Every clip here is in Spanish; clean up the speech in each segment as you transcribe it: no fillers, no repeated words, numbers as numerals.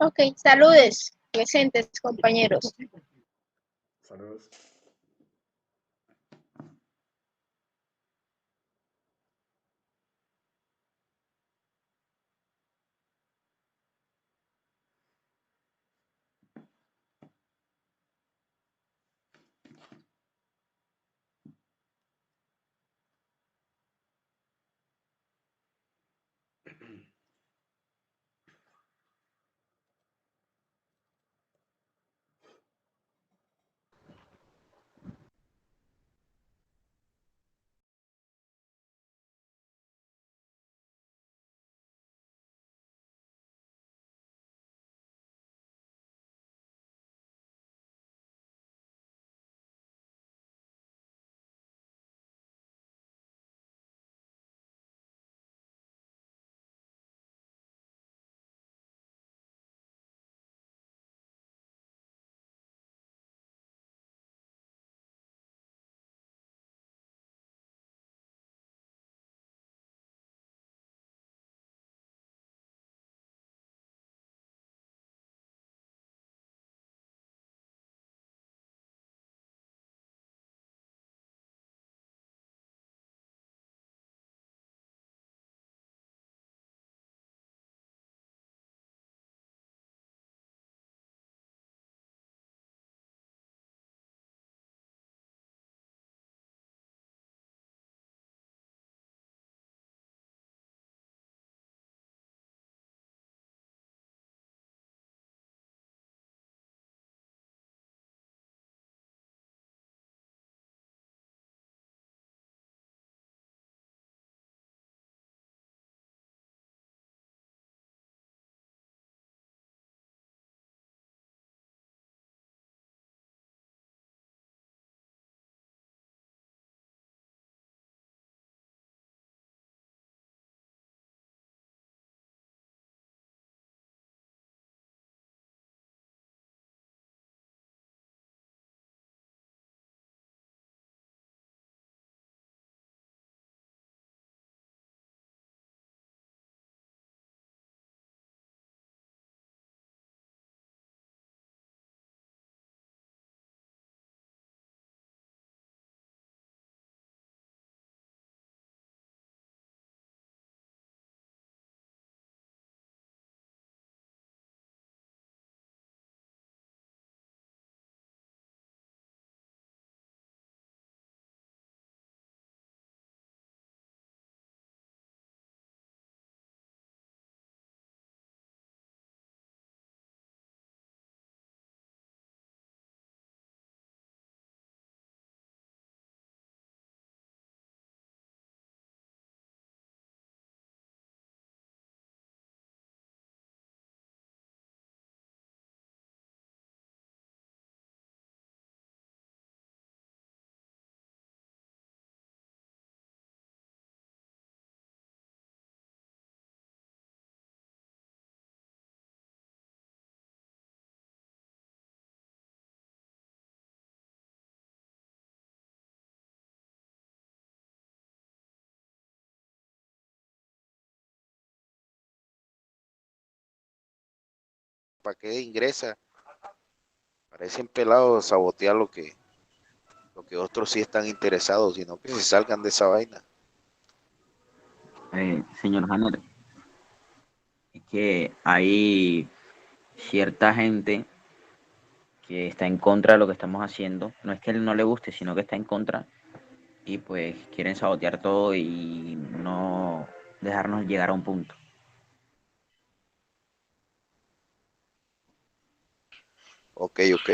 Ok, saludes, presentes compañeros. Saludos. ¿Para qué ingresa? Parecen pelados sabotear lo que otros sí están interesados, sino que se salgan de esa vaina. Señor Hammer, es que hay cierta gente que está en contra de lo que estamos haciendo. No es que él no le guste, sino que está en contra y pues quieren sabotear todo y no dejarnos llegar a un punto. Ok, ok.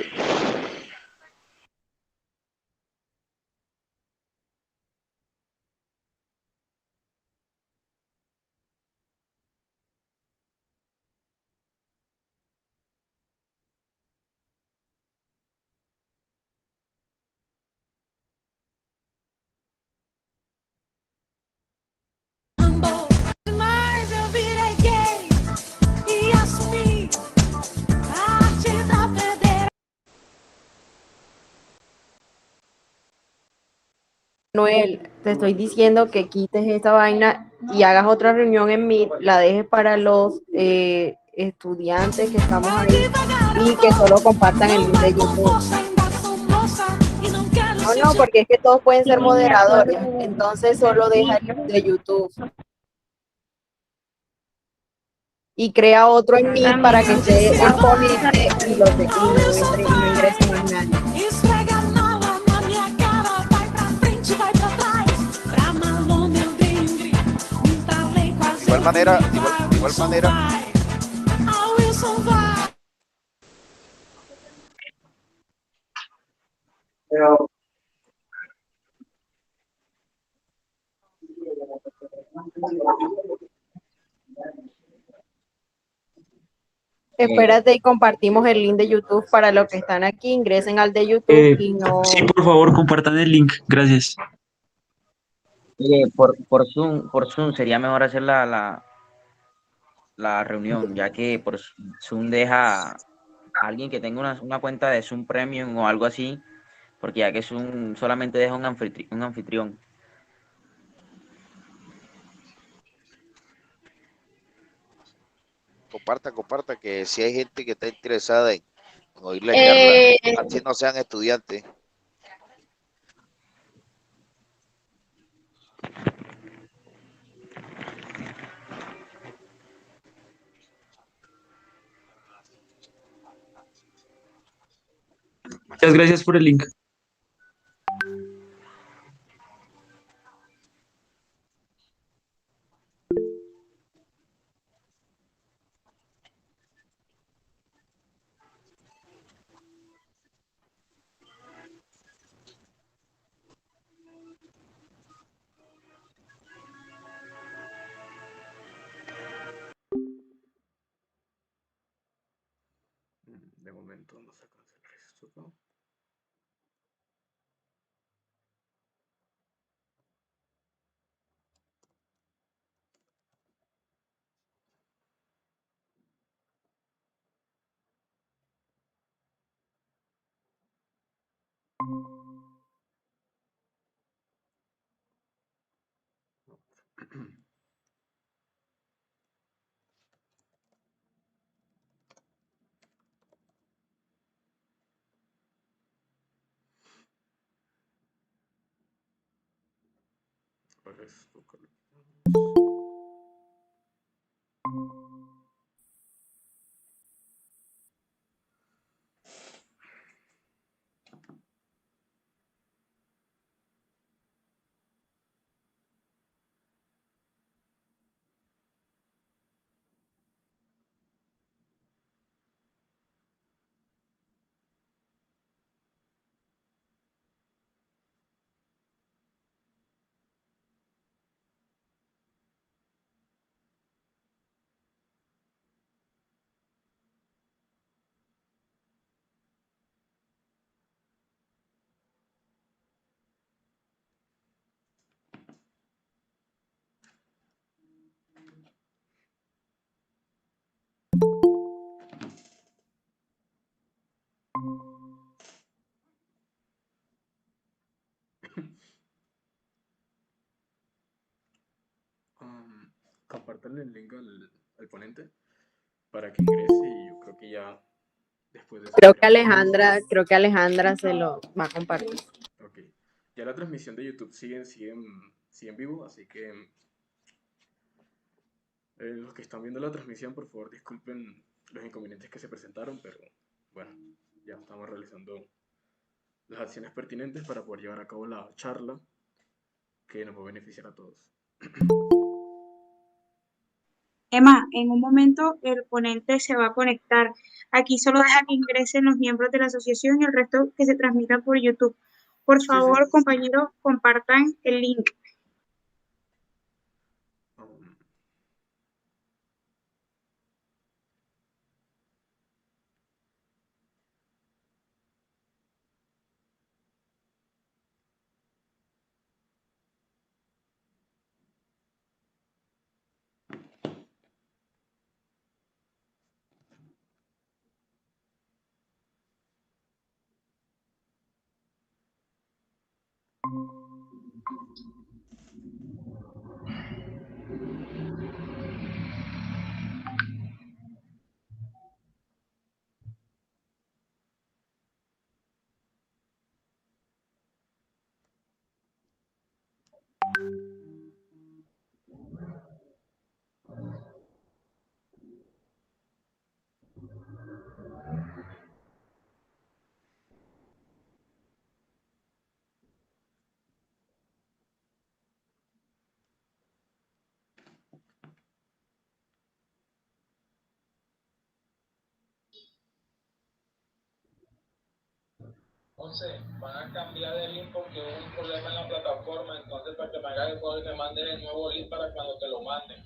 Mais eu virei gay e assumi a arte da pedreira. Noel, te estoy diciendo que quites esta vaina y hagas otra reunión en Meet, la dejes para estudiantes que estamos ahí y que solo compartan el link de YouTube. No, porque es que todos pueden ser moderadores, entonces solo deja el link de YouTube y crea otro en Meet para que esté el ponente y no ingrese más nadie. Esfrega mala na minha cara, vai pra frente, vai pra trás. Pra Malona eu dei grito, me talei quase. De igual manera, A Wilson vai. Espérate y compartimos el link de YouTube para los que están aquí, ingresen al de YouTube y no... Sí, por favor, compartan el link. Gracias. Por Zoom sería mejor hacer la reunión, ya que por Zoom deja a alguien que tenga una cuenta de Zoom Premium o algo así, porque ya que Zoom solamente deja un anfitrión. comparta que si hay gente que está interesada en oír la charla, Eh, así no sean estudiantes. Muchas gracias por el link. De momento no sacas el registro, ¿no? Resto, compartanle el link al ponente para que ingrese y yo creo que ya después de eso Creo que Alejandra se lo va a compartir. Ok. Ya la transmisión de YouTube sigue en vivo, así que los que están viendo la transmisión, por favor, disculpen los inconvenientes que se presentaron, pero bueno, ya estamos realizando las acciones pertinentes para poder llevar a cabo la charla que nos va a beneficiar a todos. Emma, en un momento el ponente se va a conectar. Aquí solo deja que ingresen los miembros de la asociación y el resto que se transmita por YouTube. Por Sí, favor, sí. compañeros, compartan el link. Um, José, van a cambiar el link porque hubo un problema en la plataforma, entonces para que me hagas el favor que me mandes el nuevo link para cuando te lo manden.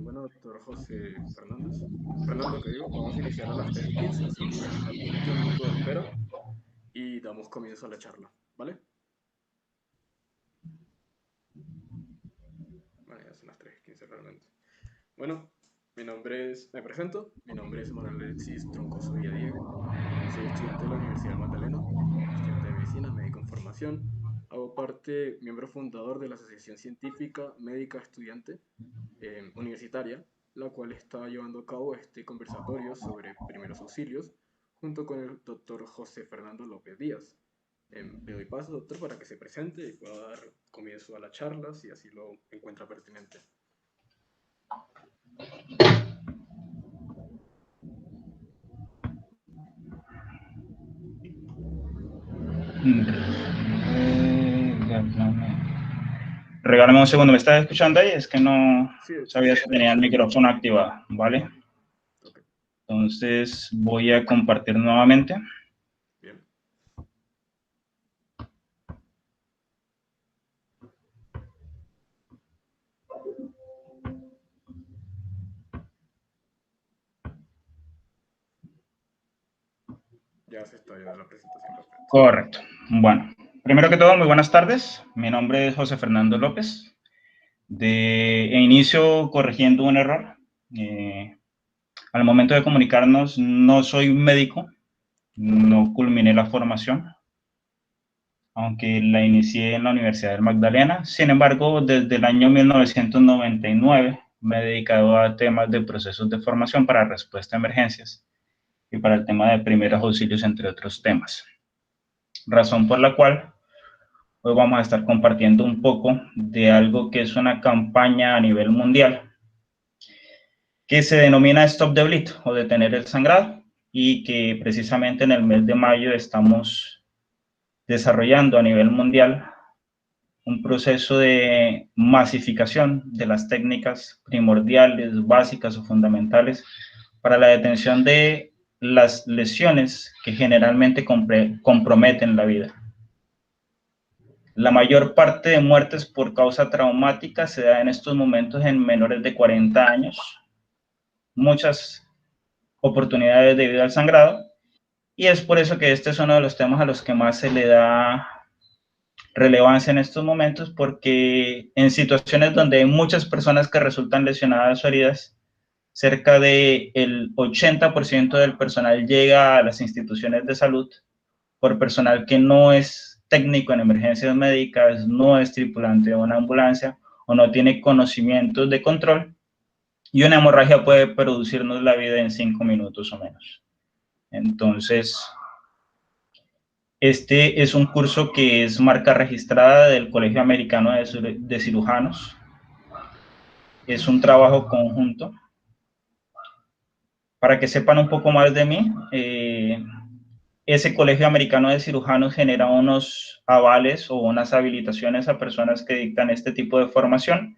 Bueno, doctor José Fernando, que digo, vamos a iniciar a las 3:15, así que un último minuto de espera y damos comienzo a la charla, ¿vale? Vale, ya son las 3:15 realmente. Bueno, me presento, mi nombre es Manuel Alexis Troncoso Villadiego, soy estudiante de la Universidad Magdalena, estudiante de medicina, médico en formación, hago parte, miembro fundador de la Asociación Científica Médica Estudiante Universitaria, la cual está llevando a cabo este conversatorio sobre primeros auxilios, junto con el doctor José Fernando López Díaz. Le doy paso, doctor, para que se presente y pueda dar comienzo a la charla, si así lo encuentra pertinente. Regálame un segundo, ¿me estás escuchando ahí? Es que no Sí, sabía si tenía el micrófono activado, ¿vale? Okay. Entonces voy a compartir nuevamente. Bien. Ya se está viendo la presentación, perfecto. Correcto. Bueno, primero que todo, muy buenas tardes. Mi nombre es José Fernando López. Inicio corrigiendo un error. Al momento de comunicarnos, no soy médico, no culminé la formación, aunque la inicié en la Universidad del Magdalena. Sin embargo, desde el año 1999 me he dedicado a temas de procesos de formación para respuesta a emergencias y para el tema de primeros auxilios, entre otros temas. Razón por la cual hoy vamos a estar compartiendo un poco de algo que es una campaña a nivel mundial que se denomina Stop the Bleed o detener el sangrado, y que precisamente en el mes de mayo estamos desarrollando a nivel mundial un proceso de masificación de las técnicas primordiales, básicas o fundamentales para la detención de las lesiones que generalmente comprometen la vida. La mayor parte de muertes por causa traumática se da en estos momentos en menores de 40 años, muchas oportunidades debido al sangrado, y es por eso que este es uno de los temas a los que más se le da relevancia en estos momentos, porque en situaciones donde hay muchas personas que resultan lesionadas o heridas, cerca del 80% del personal llega a las instituciones de salud por personal que no es técnico en emergencias médicas, no es tripulante de una ambulancia o no tiene conocimientos de control, y una hemorragia puede producirnos la vida en 5 minutos o menos. Entonces, este es un curso que es marca registrada del Colegio Americano de Cirujanos. Es un trabajo conjunto. Para que sepan un poco más de mí, ese Colegio Americano de Cirujanos genera unos avales o unas habilitaciones a personas que dictan este tipo de formación,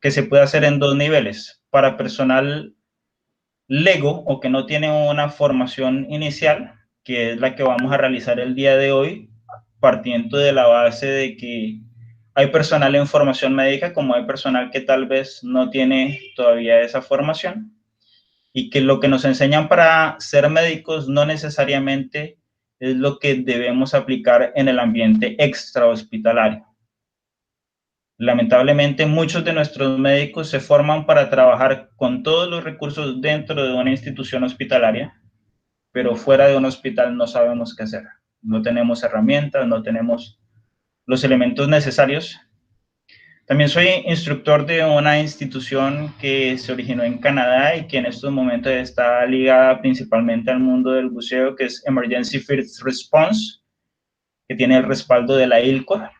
que se puede hacer en 2 niveles. Para personal lego o que no tiene una formación inicial, que es la que vamos a realizar el día de hoy, partiendo de la base de que hay personal en formación médica, como hay personal que tal vez no tiene todavía esa formación, y que lo que nos enseñan para ser médicos no necesariamente es lo que debemos aplicar en el ambiente extrahospitalario. Lamentablemente, muchos de nuestros médicos se forman para trabajar con todos los recursos dentro de una institución hospitalaria, pero fuera de un hospital no sabemos qué hacer. No tenemos herramientas, no tenemos los elementos necesarios. También soy instructor de una institución que se originó en Canadá y que en estos momentos está ligada principalmente al mundo del buceo, que es Emergency First Response, que tiene el respaldo de la ILCOR.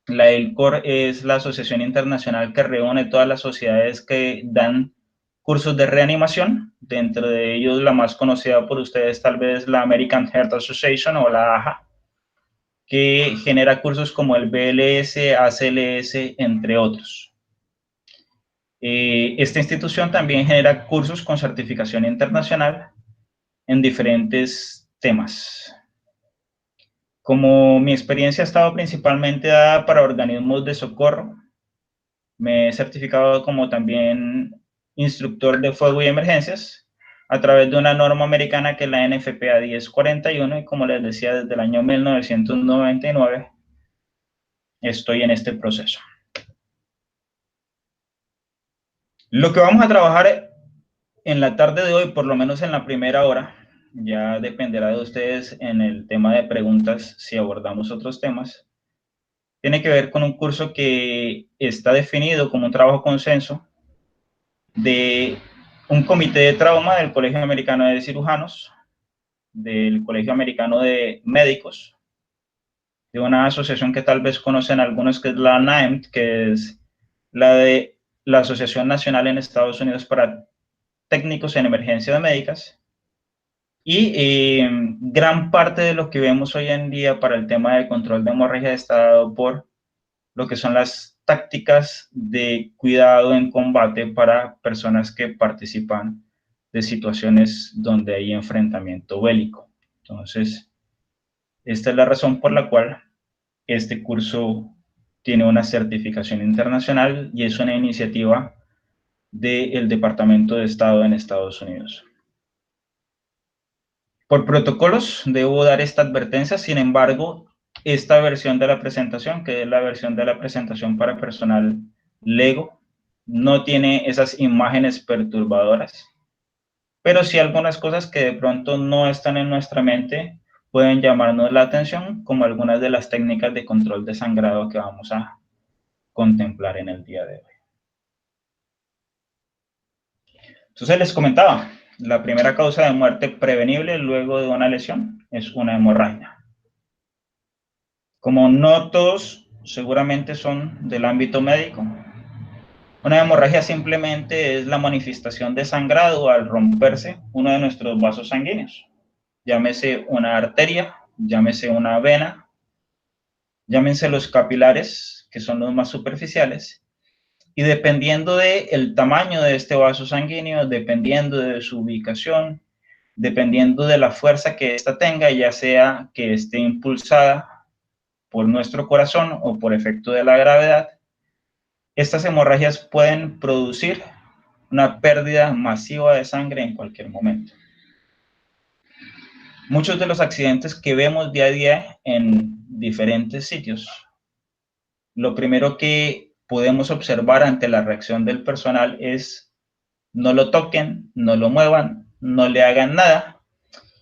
La ILCOR es la asociación internacional que reúne todas las sociedades que dan cursos de reanimación. Dentro de ellos, la más conocida por ustedes tal vez la American Heart Association o la AHA, que genera cursos como el BLS, ACLS, entre otros. Esta institución también genera cursos con certificación internacional en diferentes temas. Como mi experiencia ha estado principalmente dada para organismos de socorro, me he certificado como también instructor de fuego y emergencias a través de una norma americana que es la NFPA 1041, y como les decía, desde el año 1999 estoy en este proceso. Lo que vamos a trabajar en la tarde de hoy, por lo menos en la primera hora, ya dependerá de ustedes en el tema de preguntas si abordamos otros temas, tiene que ver con un curso que está definido como un trabajo consenso de un comité de trauma del Colegio Americano de Cirujanos, del Colegio Americano de Médicos, de una asociación que tal vez conocen algunos, que es la NAEMT, que es la de la Asociación Nacional en Estados Unidos para Técnicos en Emergencias Médicas, y gran parte de lo que vemos hoy en día para el tema de control de hemorragia está dado por lo que son las tácticas de cuidado en combate para personas que participan de situaciones donde hay enfrentamiento bélico. Entonces, esta es la razón por la cual este curso tiene una certificación internacional y es una iniciativa del Departamento de Estado en Estados Unidos. Por protocolos debo dar esta advertencia, sin embargo, esta versión de la presentación, que es la versión de la presentación para personal lego, no tiene esas imágenes perturbadoras, pero sí algunas cosas que de pronto no están en nuestra mente pueden llamarnos la atención, como algunas de las técnicas de control de sangrado que vamos a contemplar en el día de hoy. Entonces les comentaba, la primera causa de muerte prevenible luego de una lesión es una hemorragia. Como no todos seguramente son del ámbito médico, una hemorragia simplemente es la manifestación de sangrado al romperse uno de nuestros vasos sanguíneos. Llámese una arteria, llámese una vena, llámense los capilares, que son los más superficiales, y dependiendo del tamaño de este vaso sanguíneo, dependiendo de su ubicación, dependiendo de la fuerza que ésta tenga, ya sea que esté impulsada por nuestro corazón o por efecto de la gravedad, estas hemorragias pueden producir una pérdida masiva de sangre en cualquier momento. Muchos de los accidentes que vemos día a día en diferentes sitios, lo primero que podemos observar ante la reacción del personal es no lo toquen, no lo muevan, no le hagan nada.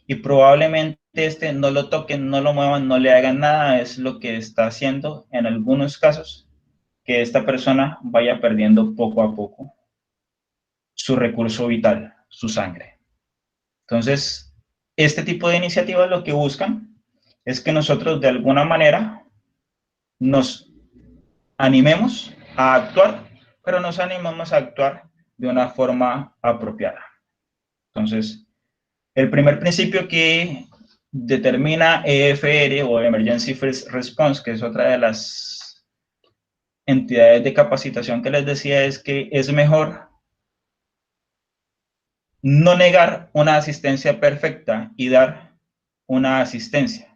Y probablemente este no lo toquen, no lo muevan, no le hagan nada es lo que está haciendo en algunos casos que esta persona vaya perdiendo poco a poco su recurso vital, su sangre. Entonces, este tipo de iniciativas lo que buscan es que nosotros de alguna manera nos animemos a actuar, pero nos animemos a actuar de una forma apropiada. Entonces, el primer principio que determina EFR o Emergency First Response, que es otra de las entidades de capacitación que les decía, es que es mejor no negar una asistencia perfecta y dar una asistencia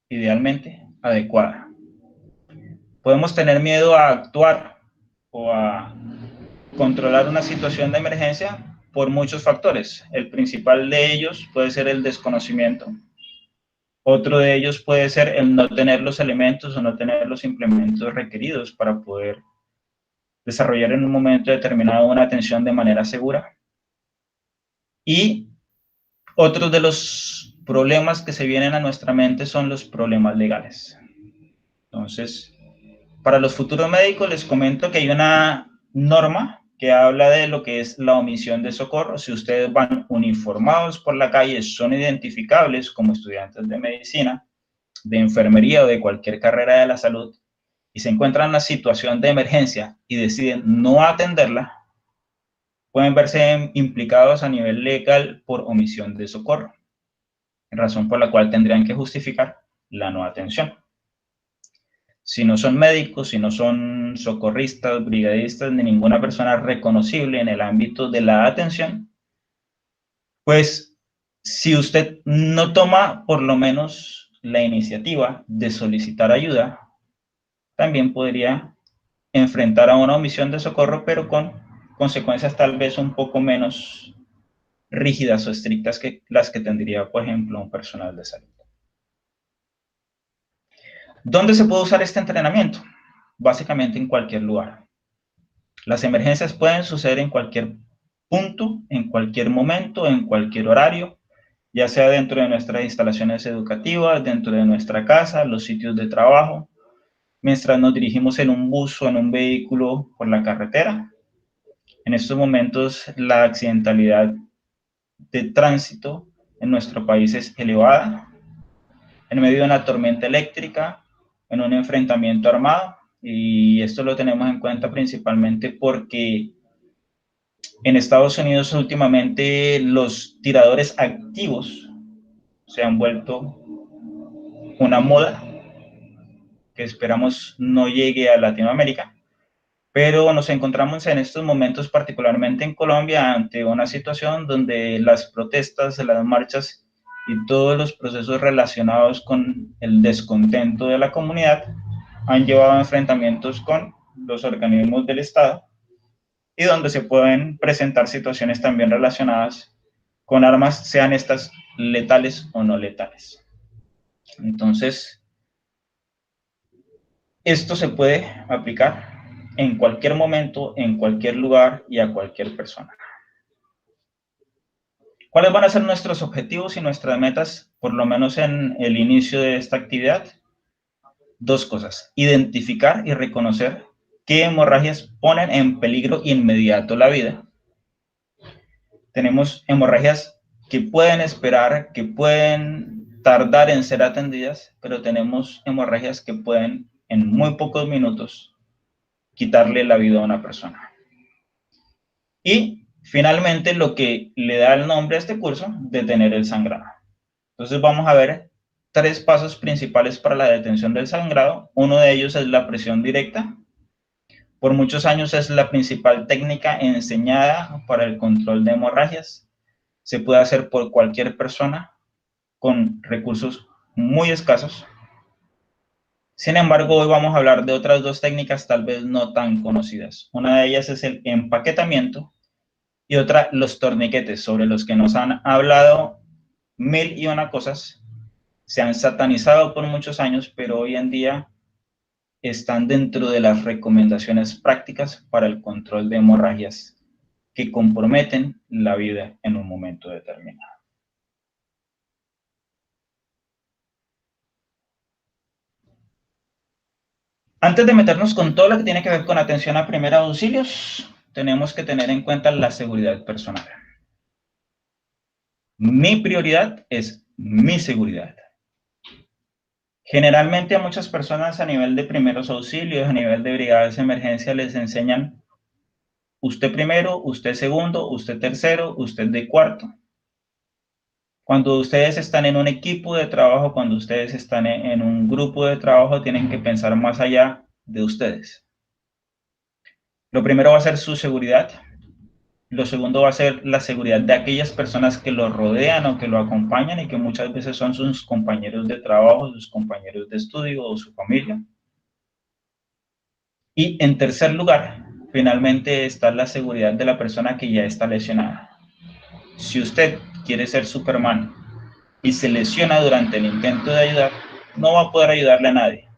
idealmente adecuada. Podemos tener miedo a actuar o a controlar una situación de emergencia por muchos factores. El principal de ellos puede ser el desconocimiento. Otro de ellos puede ser el no tener los elementos o no tener los implementos requeridos para poder desarrollar en un momento determinado una atención de manera segura. Y otros de los problemas que se vienen a nuestra mente son los problemas legales. Entonces, para los futuros médicos les comento que hay una norma que habla de lo que es la omisión de socorro. Si ustedes van uniformados por la calle, son identificables como estudiantes de medicina, de enfermería o de cualquier carrera de la salud, y se encuentran en una situación de emergencia y deciden no atenderla, pueden verse implicados a nivel legal por omisión de socorro, razón por la cual tendrían que justificar la no atención. Si no son médicos, si no son socorristas, brigadistas, ni ninguna persona reconocible en el ámbito de la atención, pues si usted no toma por lo menos la iniciativa de solicitar ayuda, también podría enfrentar a una omisión de socorro, pero con consecuencias tal vez un poco menos rígidas o estrictas que las que tendría, por ejemplo, un personal de salud. ¿Dónde se puede usar este entrenamiento? Básicamente en cualquier lugar. Las emergencias pueden suceder en cualquier punto, en cualquier momento, en cualquier horario, ya sea dentro de nuestras instalaciones educativas, dentro de nuestra casa, los sitios de trabajo, mientras nos dirigimos en un bus o en un vehículo por la carretera. En estos momentos la accidentalidad de tránsito en nuestro país es elevada, en medio de una tormenta eléctrica, en un enfrentamiento armado, y esto lo tenemos en cuenta principalmente porque en Estados Unidos últimamente los tiradores activos se han vuelto una moda que esperamos no llegue a Latinoamérica, pero nos encontramos en estos momentos, particularmente en Colombia, ante una situación donde las protestas, las marchas y todos los procesos relacionados con el descontento de la comunidad han llevado a enfrentamientos con los organismos del Estado y donde se pueden presentar situaciones también relacionadas con armas, sean estas letales o no letales. Entonces, esto se puede aplicar en cualquier momento, en cualquier lugar y a cualquier persona. ¿Cuáles van a ser nuestros objetivos y nuestras metas, por lo menos en el inicio de esta actividad? Dos cosas: identificar y reconocer qué hemorragias ponen en peligro inmediato la vida. Tenemos hemorragias que pueden esperar, que pueden tardar en ser atendidas, pero tenemos hemorragias que pueden en muy pocos minutos quitarle la vida a una persona. Y finalmente, lo que le da el nombre a este curso, detener el sangrado. Entonces vamos a ver 3 pasos principales para la detención del sangrado. Uno de ellos es la presión directa. Por muchos años es la principal técnica enseñada para el control de hemorragias. Se puede hacer por cualquier persona con recursos muy escasos. Sin embargo, hoy vamos a hablar de otras 2 técnicas tal vez no tan conocidas. Una de ellas es el empaquetamiento y otra los torniquetes, sobre los que nos han hablado 1001 cosas. Se han satanizado por muchos años, pero hoy en día están dentro de las recomendaciones prácticas para el control de hemorragias que comprometen la vida en un momento determinado. Antes de meternos con todo lo que tiene que ver con atención a primeros auxilios, tenemos que tener en cuenta la seguridad personal. Mi prioridad es mi seguridad. Generalmente a muchas personas a nivel de primeros auxilios, a nivel de brigadas de emergencia, les enseñan usted primero, usted segundo, usted tercero, usted de cuarto. Cuando ustedes están en un equipo de trabajo, cuando ustedes están en un grupo de trabajo, tienen que pensar más allá de ustedes. Lo primero va a ser su seguridad. Lo segundo va a ser la seguridad de aquellas personas que lo rodean o que lo acompañan y que muchas veces son sus compañeros de trabajo, sus compañeros de estudio o su familia. Y en tercer lugar, finalmente está la seguridad de la persona que ya está lesionada. Si usted quiere ser Superman y se lesiona durante el intento de ayudar, no va a poder ayudarle a nadie.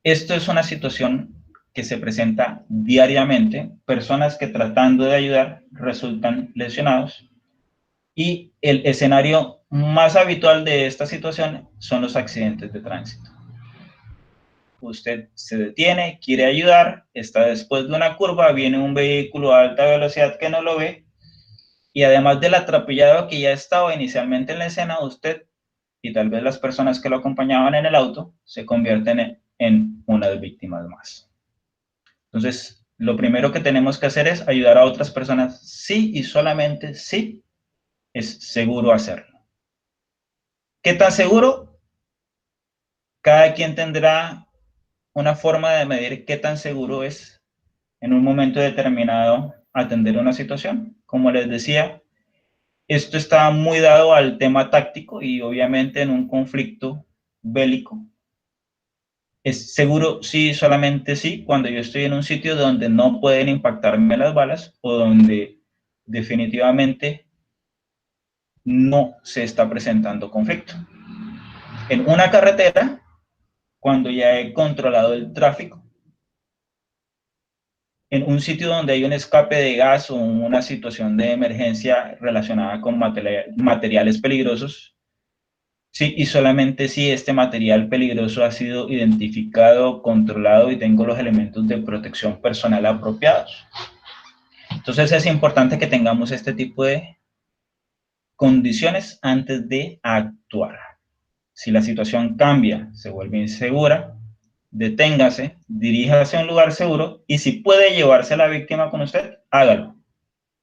Esto es una situación que se presenta diariamente, personas que tratando de ayudar resultan lesionados, y el escenario más habitual de esta situación son los accidentes de tránsito. Usted se detiene, quiere ayudar, está después de una curva, viene un vehículo a alta velocidad que no lo ve, y además del atropellado que ya estaba inicialmente en la escena, usted y tal vez las personas que lo acompañaban en el auto se convierten en unas víctimas más. Entonces, lo primero que tenemos que hacer es ayudar a otras personas, sí y solamente sí es seguro hacerlo. ¿Qué tan seguro? Cada quien tendrá una forma de medir qué tan seguro es en un momento determinado atender una situación. Como les decía, esto está muy dado al tema táctico y obviamente en un conflicto bélico. Es seguro sí, solamente sí, cuando yo estoy en un sitio donde no pueden impactarme las balas o donde definitivamente no se está presentando conflicto. En una carretera, cuando ya he controlado el tráfico, en un sitio donde hay un escape de gas o una situación de emergencia relacionada con materiales peligrosos, sí, y solamente si este material peligroso ha sido identificado, controlado y tengo los elementos de protección personal apropiados. Entonces es importante que tengamos este tipo de condiciones antes de actuar. Si la situación cambia, se vuelve insegura, deténgase, diríjase a un lugar seguro y si puede llevarse a la víctima con usted, hágalo.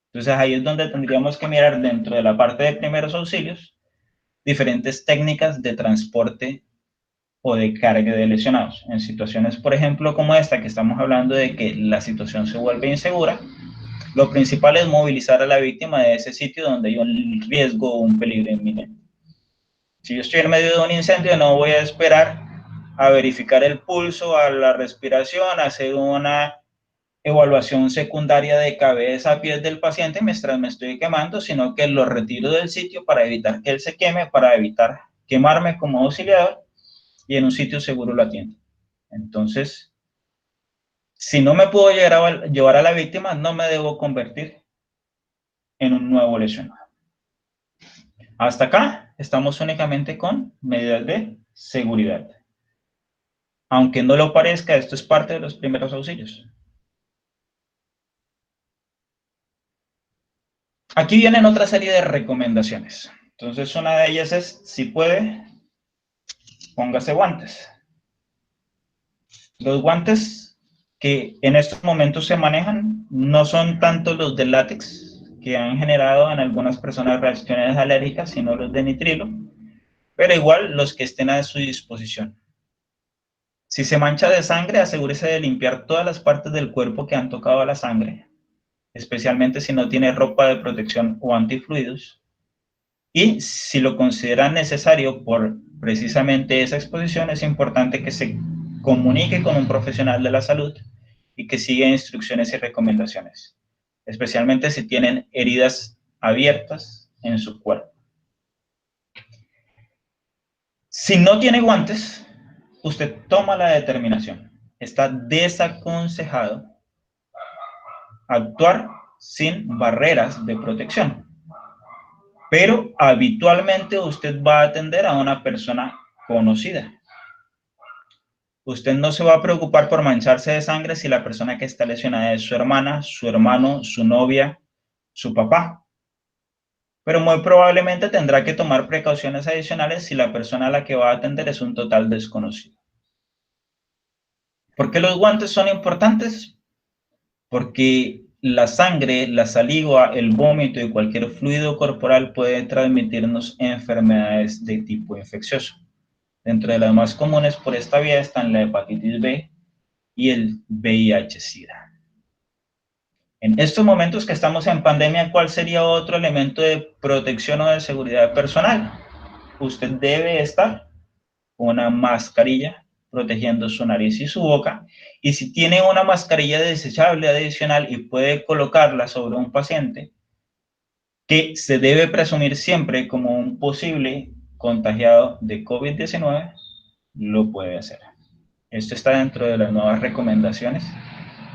Entonces ahí es donde tendríamos que mirar dentro de la parte de primeros auxilios diferentes técnicas de transporte o de carga de lesionados. En situaciones, por ejemplo, como esta, que estamos hablando de que la situación se vuelve insegura, lo principal es movilizar a la víctima de ese sitio donde hay un riesgo o un peligro inminente. Si yo estoy en medio de un incendio, no voy a esperar a verificar el pulso, a la respiración, a hacer una evaluación secundaria de cabeza a pies del paciente mientras me estoy quemando, sino que lo retiro del sitio para evitar que él se queme, para evitar quemarme como auxiliador y en un sitio seguro lo atiendo. Entonces, si no me puedo llevar a la víctima, no me debo convertir en un nuevo lesionado. Hasta acá estamos únicamente con medidas de seguridad. Aunque no lo parezca, esto es parte de los primeros auxilios. Aquí vienen otra serie de recomendaciones. Entonces, una de ellas es, si puede, póngase guantes. Los guantes que en estos momentos se manejan no son tanto los de látex, que han generado en algunas personas reacciones alérgicas, sino los de nitrilo, pero igual los que estén a su disposición. Si se mancha de sangre, asegúrese de limpiar todas las partes del cuerpo que han tocado a la sangre, especialmente si no tiene ropa de protección o antifluidos. Y si lo consideran necesario por precisamente esa exposición, es importante que se comunique con un profesional de la salud y que siga instrucciones y recomendaciones, especialmente si tienen heridas abiertas en su cuerpo. Si no tiene guantes, usted toma la determinación. Está desaconsejado actuar sin barreras de protección. Pero habitualmente usted va a atender a una persona conocida. Usted no se va a preocupar por mancharse de sangre si la persona que está lesionada es su hermana, su hermano, su novia, su papá. Pero muy probablemente tendrá que tomar precauciones adicionales si la persona a la que va a atender es un total desconocido. ¿Por qué los guantes son importantes? Porque la sangre, la saliva, el vómito y cualquier fluido corporal puede transmitirnos enfermedades de tipo infeccioso. Dentro de las más comunes por esta vía están la hepatitis B y el VIH-Sida. En estos momentos que estamos en pandemia, ¿cuál sería otro elemento de protección o de seguridad personal? Usted debe estar con una mascarilla protegiendo su nariz y su boca, y si tiene una mascarilla desechable adicional y puede colocarla sobre un paciente que se debe presumir siempre como un posible contagiado de COVID-19, lo puede hacer. Esto está dentro de las nuevas recomendaciones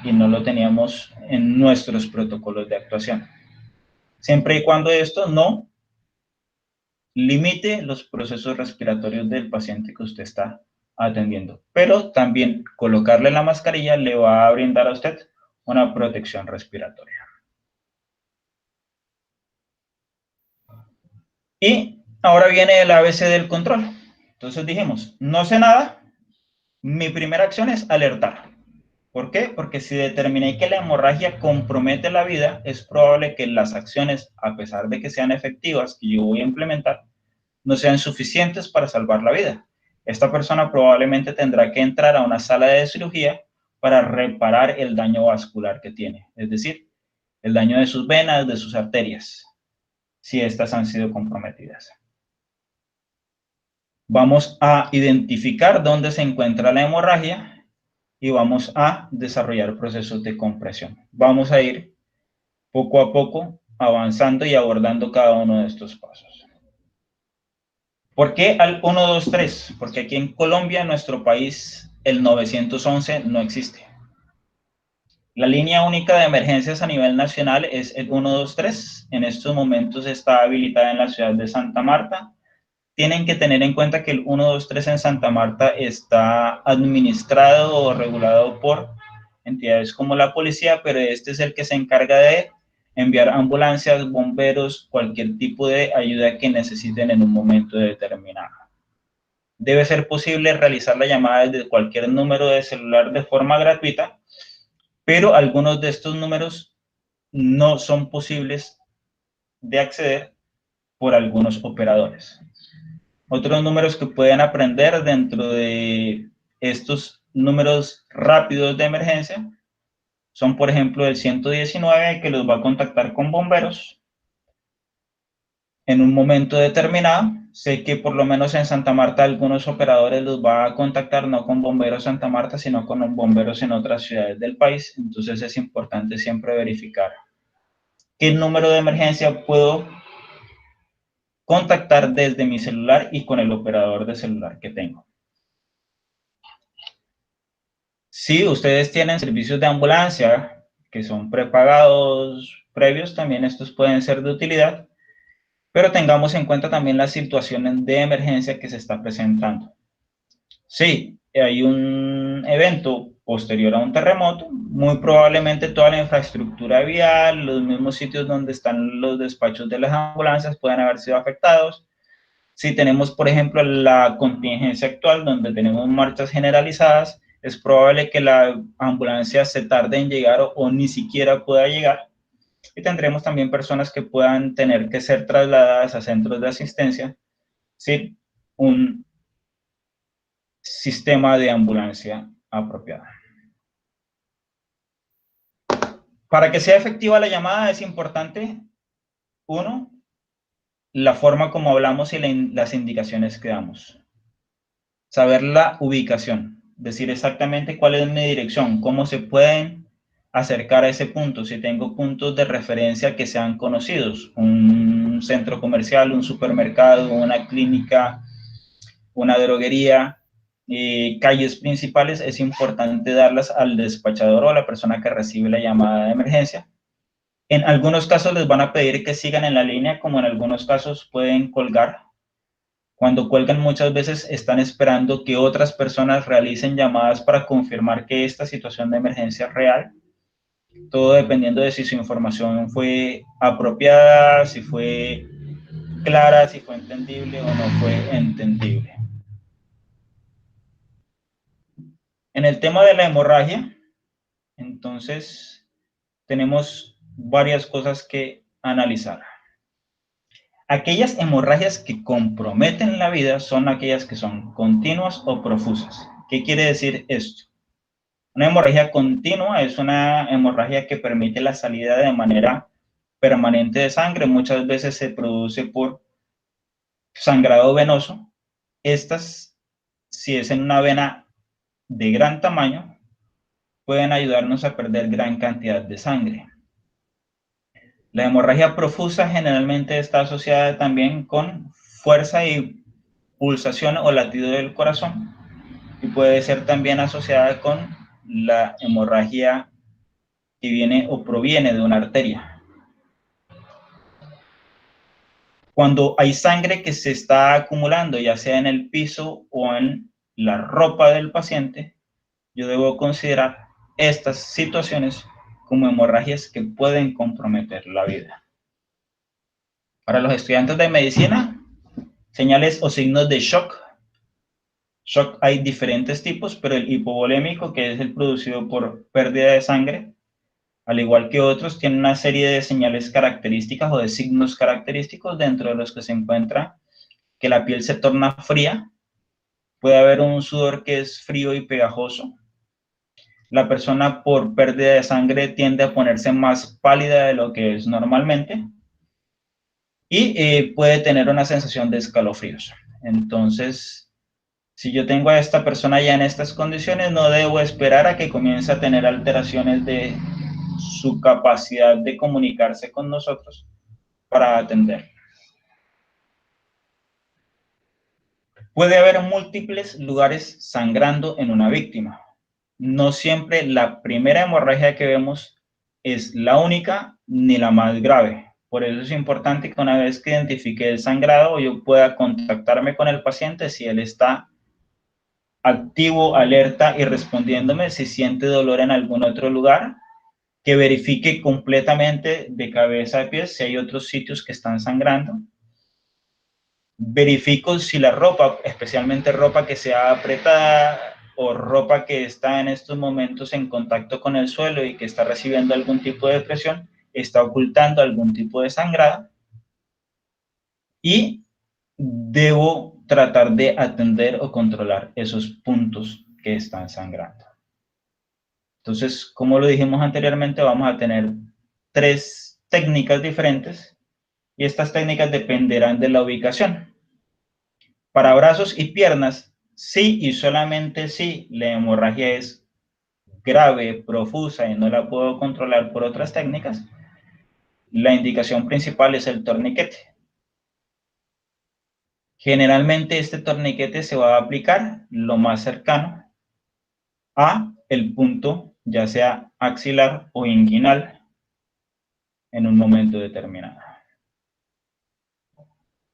y no lo teníamos en nuestros protocolos de actuación. Siempre y cuando esto no limite los procesos respiratorios del paciente que usted está atendiendo. Pero también colocarle la mascarilla le va a brindar a usted una protección respiratoria. Y ahora viene el ABC del control. Entonces dijimos, no sé nada, mi primera acción es alertar. ¿Por qué? Porque si determiné que la hemorragia compromete la vida, es probable que las acciones, a pesar de que sean efectivas, que yo voy a implementar, no sean suficientes para salvar la vida. Esta persona probablemente tendrá que entrar a una sala de cirugía para reparar el daño vascular que tiene, es decir, el daño de sus venas, de sus arterias, si estas han sido comprometidas. Vamos a identificar dónde se encuentra la hemorragia y vamos a desarrollar procesos de compresión. Vamos a ir poco a poco avanzando y abordando cada uno de estos pasos. ¿Por qué al 123? Porque aquí en Colombia, en nuestro país, el 911 no existe. La línea única de emergencias a nivel nacional es el 123. En estos momentos está habilitada en la ciudad de Santa Marta. Tienen que tener en cuenta que el 123 en Santa Marta está administrado o regulado por entidades como la policía, pero este es el que se encarga de enviar ambulancias, bomberos, cualquier tipo de ayuda que necesiten en un momento determinado. Debe ser posible realizar la llamada desde cualquier número de celular de forma gratuita, pero algunos de estos números no son posibles de acceder por algunos operadores. Otros números que pueden aprender dentro de estos números rápidos de emergencia son, por ejemplo, el 119, que los va a contactar con bomberos en un momento determinado. Sé que por lo menos en Santa Marta algunos operadores los va a contactar no con bomberos Santa Marta, sino con bomberos en otras ciudades del país. Entonces es importante siempre verificar qué número de emergencia puedo contactar desde mi celular y con el operador de celular que tengo. Si ustedes tienen servicios de ambulancia que son prepagados previos, también estos pueden ser de utilidad, pero tengamos en cuenta también las situaciones de emergencia que se está presentando. Si hay un evento posterior a un terremoto, muy probablemente toda la infraestructura vial, los mismos sitios donde están los despachos de las ambulancias pueden haber sido afectados. Si tenemos, por ejemplo, la contingencia actual, donde tenemos marchas generalizadas, es probable que la ambulancia se tarde en llegar o ni siquiera pueda llegar. Y tendremos también personas que puedan tener que ser trasladadas a centros de asistencia sin un sistema de ambulancia apropiado. Para que sea efectiva la llamada es importante, uno, la forma como hablamos y las indicaciones que damos. Saber la ubicación, decir exactamente cuál es mi dirección, cómo se pueden acercar a ese punto, si tengo puntos de referencia que sean conocidos, un centro comercial, un supermercado, una clínica, una droguería, calles principales, es importante darlas al despachador o a la persona que recibe la llamada de emergencia. En algunos casos les van a pedir que sigan en la línea, como en algunos casos pueden colgar. Cuando cuelgan, muchas veces están esperando que otras personas realicen llamadas para confirmar que esta situación de emergencia es real. Todo dependiendo de si su información fue apropiada, si fue clara, si fue entendible o no fue entendible. En el tema de la hemorragia, entonces, tenemos varias cosas que analizar. Aquellas hemorragias que comprometen la vida son aquellas que son continuas o profusas. ¿Qué quiere decir esto? Una hemorragia continua es una hemorragia que permite la salida de manera permanente de sangre. Muchas veces se produce por sangrado venoso. Estas, si es en una vena de gran tamaño, pueden ayudarnos a perder gran cantidad de sangre. La hemorragia profusa generalmente está asociada también con fuerza y pulsación o latido del corazón, y puede ser también asociada con la hemorragia que viene o proviene de una arteria. Cuando hay sangre que se está acumulando, ya sea en el piso o en la ropa del paciente, yo debo considerar estas situaciones como hemorragias que pueden comprometer la vida. Para los estudiantes de medicina, señales o signos de shock. Shock hay diferentes tipos, pero el hipovolémico, que es el producido por pérdida de sangre, al igual que otros, tiene una serie de señales características o de signos característicos, dentro de los que se encuentra que la piel se torna fría, puede haber un sudor que es frío y pegajoso. La persona, por pérdida de sangre, tiende a ponerse más pálida de lo que es normalmente, y puede tener una sensación de escalofríos. Entonces, si yo tengo a esta persona ya en estas condiciones, no debo esperar a que comience a tener alteraciones de su capacidad de comunicarse con nosotros para atender. Puede haber múltiples lugares sangrando en una víctima. No siempre la primera hemorragia que vemos es la única ni la más grave. Por eso es importante que una vez que identifique el sangrado, yo pueda contactarme con el paciente si él está activo, alerta y respondiéndome, si siente dolor en algún otro lugar, que verifique completamente de cabeza a pies si hay otros sitios que están sangrando. Verifico si la ropa, especialmente ropa que sea apretada o ropa que está en estos momentos en contacto con el suelo y que está recibiendo algún tipo de presión, está ocultando algún tipo de sangrado, y debo tratar de atender o controlar esos puntos que están sangrando. Entonces, como lo dijimos anteriormente, vamos a tener 3 técnicas diferentes, y estas técnicas dependerán de la ubicación. Para brazos y piernas, sí y solamente si la hemorragia es grave, profusa y no la puedo controlar por otras técnicas, la indicación principal es el torniquete. Generalmente este torniquete se va a aplicar lo más cercano a el punto, ya sea axilar o inguinal, en un momento determinado.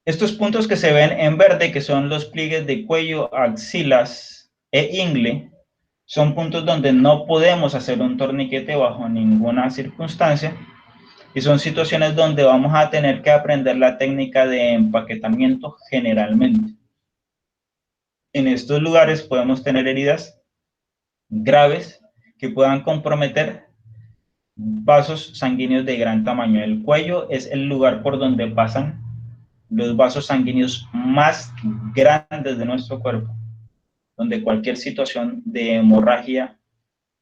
Estos puntos que se ven en verde, que son los pliegues de cuello, axilas e ingle, son puntos donde no podemos hacer un torniquete bajo ninguna circunstancia, y son situaciones donde vamos a tener que aprender la técnica de empaquetamiento generalmente. En estos lugares podemos tener heridas graves que puedan comprometer vasos sanguíneos de gran tamaño. El cuello es el lugar por donde pasan los vasos sanguíneos más grandes de nuestro cuerpo, donde cualquier situación de hemorragia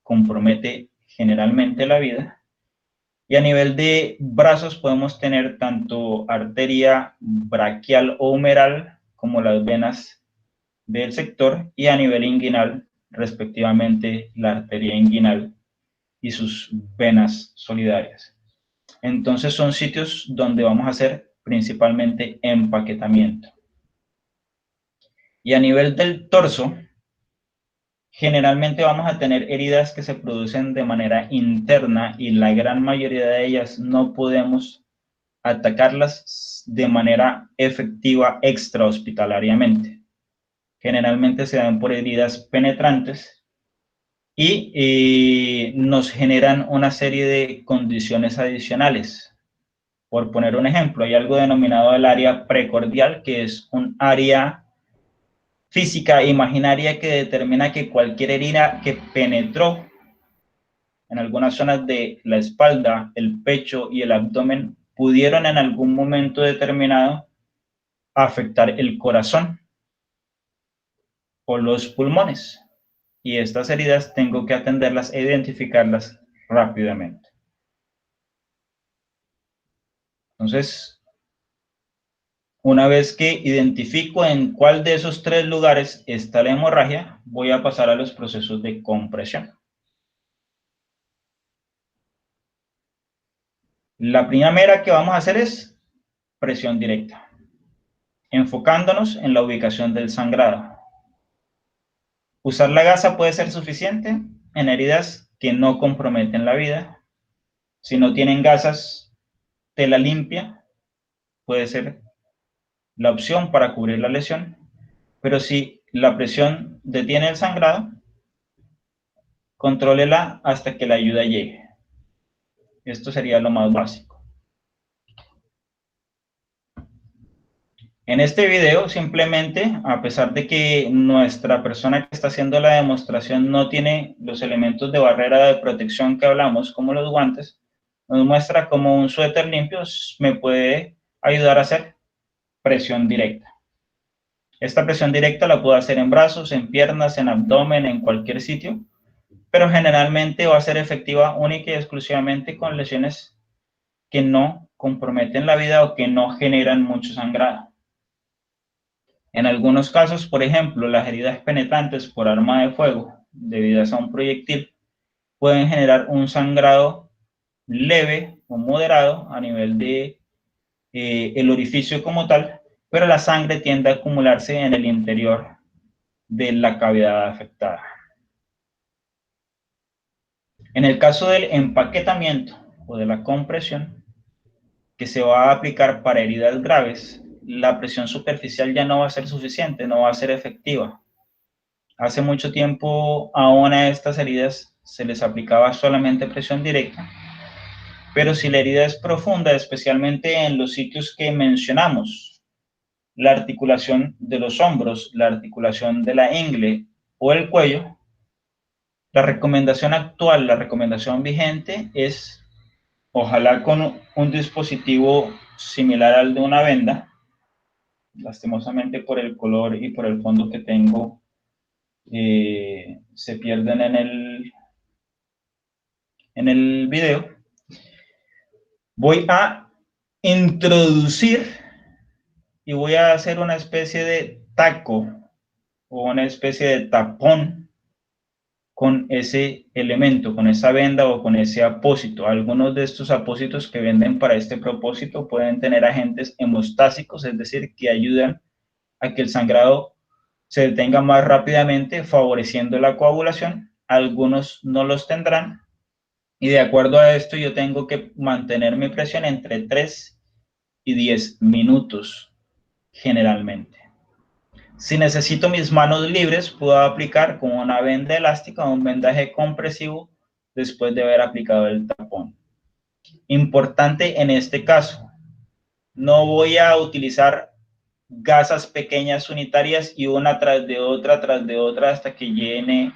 compromete generalmente la vida. Y a nivel de brazos podemos tener tanto arteria braquial o humeral como las venas del sector, y a nivel inguinal, respectivamente, la arteria inguinal y sus venas solidarias. Entonces son sitios donde vamos a hacer principalmente empaquetamiento. Y a nivel del torso, generalmente vamos a tener heridas que se producen de manera interna y la gran mayoría de ellas no podemos atacarlas de manera efectiva extrahospitalariamente. Generalmente se dan por heridas penetrantes y nos generan una serie de condiciones adicionales. Por poner un ejemplo, hay algo denominado el área precordial, que es un área física imaginaria que determina que cualquier herida que penetró en algunas zonas de la espalda, el pecho y el abdomen pudieron en algún momento determinado afectar el corazón o los pulmones. Y estas heridas tengo que atenderlas e identificarlas rápidamente. Entonces, una vez que identifico en cuál de esos 3 lugares está la hemorragia, voy a pasar a los procesos de compresión. La primera que vamos a hacer es presión directa, enfocándonos en la ubicación del sangrado. Usar la gasa puede ser suficiente en heridas que no comprometen la vida. Si no tienen gasas, tela limpia puede ser la opción para cubrir la lesión, pero si la presión detiene el sangrado, contrólela hasta que la ayuda llegue. Esto sería lo más básico. En este video, simplemente, a pesar de que nuestra persona que está haciendo la demostración no tiene los elementos de barrera de protección que hablamos, como los guantes, nos muestra cómo un suéter limpio me puede ayudar a hacer presión directa. Esta presión directa la puedo hacer en brazos, en piernas, en abdomen, en cualquier sitio, pero generalmente va a ser efectiva única y exclusivamente con lesiones que no comprometen la vida o que no generan mucho sangrado. En algunos casos, por ejemplo, las heridas penetrantes por arma de fuego, debidas a un proyectil, pueden generar un sangrado leve o moderado a nivel de el orificio como tal, pero la sangre tiende a acumularse en el interior de la cavidad afectada. En el caso del empaquetamiento o de la compresión, que se va a aplicar para heridas graves, la presión superficial ya no va a ser suficiente, no va a ser efectiva. Hace mucho tiempo aún a estas heridas se les aplicaba solamente presión directa, pero si la herida es profunda, especialmente en los sitios que mencionamos, la articulación de los hombros, la articulación de la ingle o el cuello, la recomendación actual, la recomendación vigente es, ojalá con un dispositivo similar al de una venda, lastimosamente por el color y por el fondo que tengo, se pierden en el video. Voy a introducir y voy a hacer una especie de taco o una especie de tapón con ese elemento, con esa venda o con ese apósito. Algunos de estos apósitos que venden para este propósito pueden tener agentes hemostásicos, es decir, que ayudan a que el sangrado se detenga más rápidamente, favoreciendo la coagulación. Algunos no los tendrán. Y de acuerdo a esto, yo tengo que mantener mi presión entre 3 y 10 minutos, generalmente. Si necesito mis manos libres, puedo aplicar con una venda elástica o un vendaje compresivo después de haber aplicado el tapón. Importante en este caso, no voy a utilizar gasas pequeñas unitarias y una tras de otra hasta que llene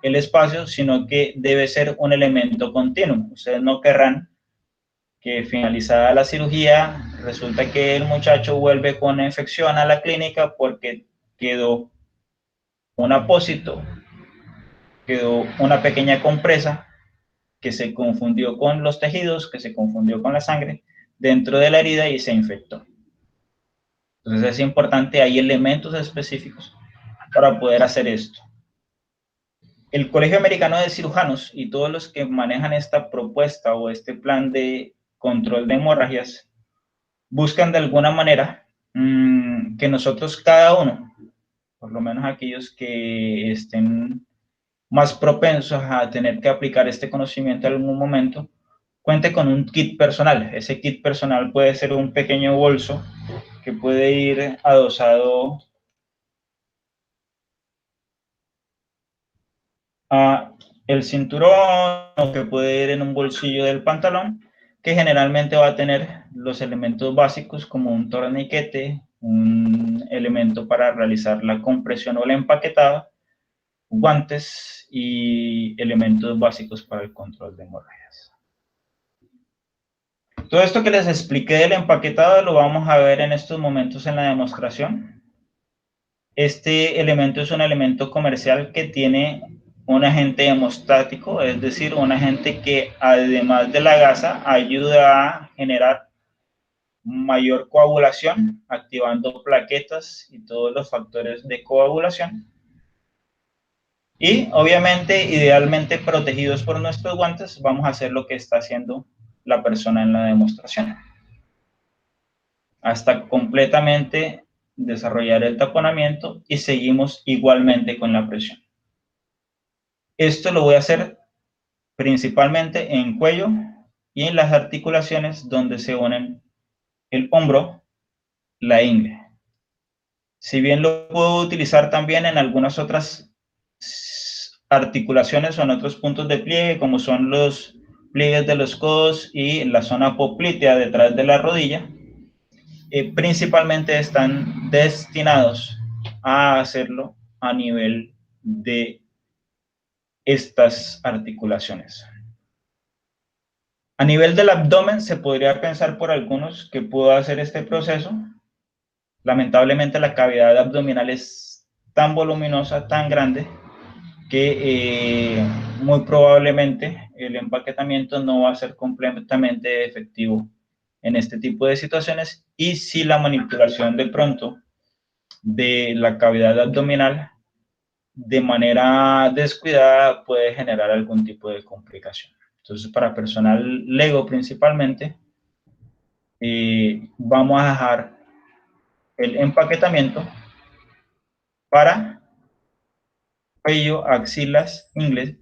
el espacio, sino que debe ser un elemento continuo. Ustedes no querrán que finalizada la cirugía, resulta que el muchacho vuelve con infección a la clínica porque quedó un apósito, quedó una pequeña compresa que se confundió con los tejidos, que se confundió con la sangre dentro de la herida y se infectó. Entonces es importante, hay elementos específicos para poder hacer esto. El Colegio Americano de Cirujanos y todos los que manejan esta propuesta o este plan de control de hemorragias buscan de alguna manera que nosotros cada uno, por lo menos aquellos que estén más propensos a tener que aplicar este conocimiento en algún momento, cuente con un kit personal. Ese kit personal puede ser un pequeño bolso que puede ir adosado a el cinturón o que puede ir en un bolsillo del pantalón, que generalmente va a tener los elementos básicos como un torniquete, un elemento para realizar la compresión o la empaquetada, guantes y elementos básicos para el control de hemorragias. Todo esto que les expliqué del empaquetado lo vamos a ver en estos momentos en la demostración. Este elemento es un elemento comercial que tiene un agente hemostático, es decir, un agente que además de la gasa ayuda a generar mayor coagulación, activando plaquetas y todos los factores de coagulación. Y obviamente, idealmente protegidos por nuestros guantes, vamos a hacer lo que está haciendo la persona en la demostración. Hasta completamente desarrollar el taponamiento y seguimos igualmente con la presión. Esto lo voy a hacer principalmente en cuello y en las articulaciones donde se unen el hombro, la ingle. Si bien lo puedo utilizar también en algunas otras articulaciones o en otros puntos de pliegue, como son los pliegues de los codos y la zona poplitea detrás de la rodilla, principalmente están destinados a hacerlo a nivel de estas articulaciones. A nivel del abdomen se podría pensar por algunos que puedo hacer este proceso. Lamentablemente la cavidad abdominal es tan voluminosa, tan grande, que muy probablemente el empaquetamiento no va a ser completamente efectivo en este tipo de situaciones, y si la manipulación de pronto de la cavidad abdominal de manera descuidada puede generar algún tipo de complicación. Entonces, para personal lego principalmente, vamos a dejar el empaquetamiento para cuello, axilas, ingles,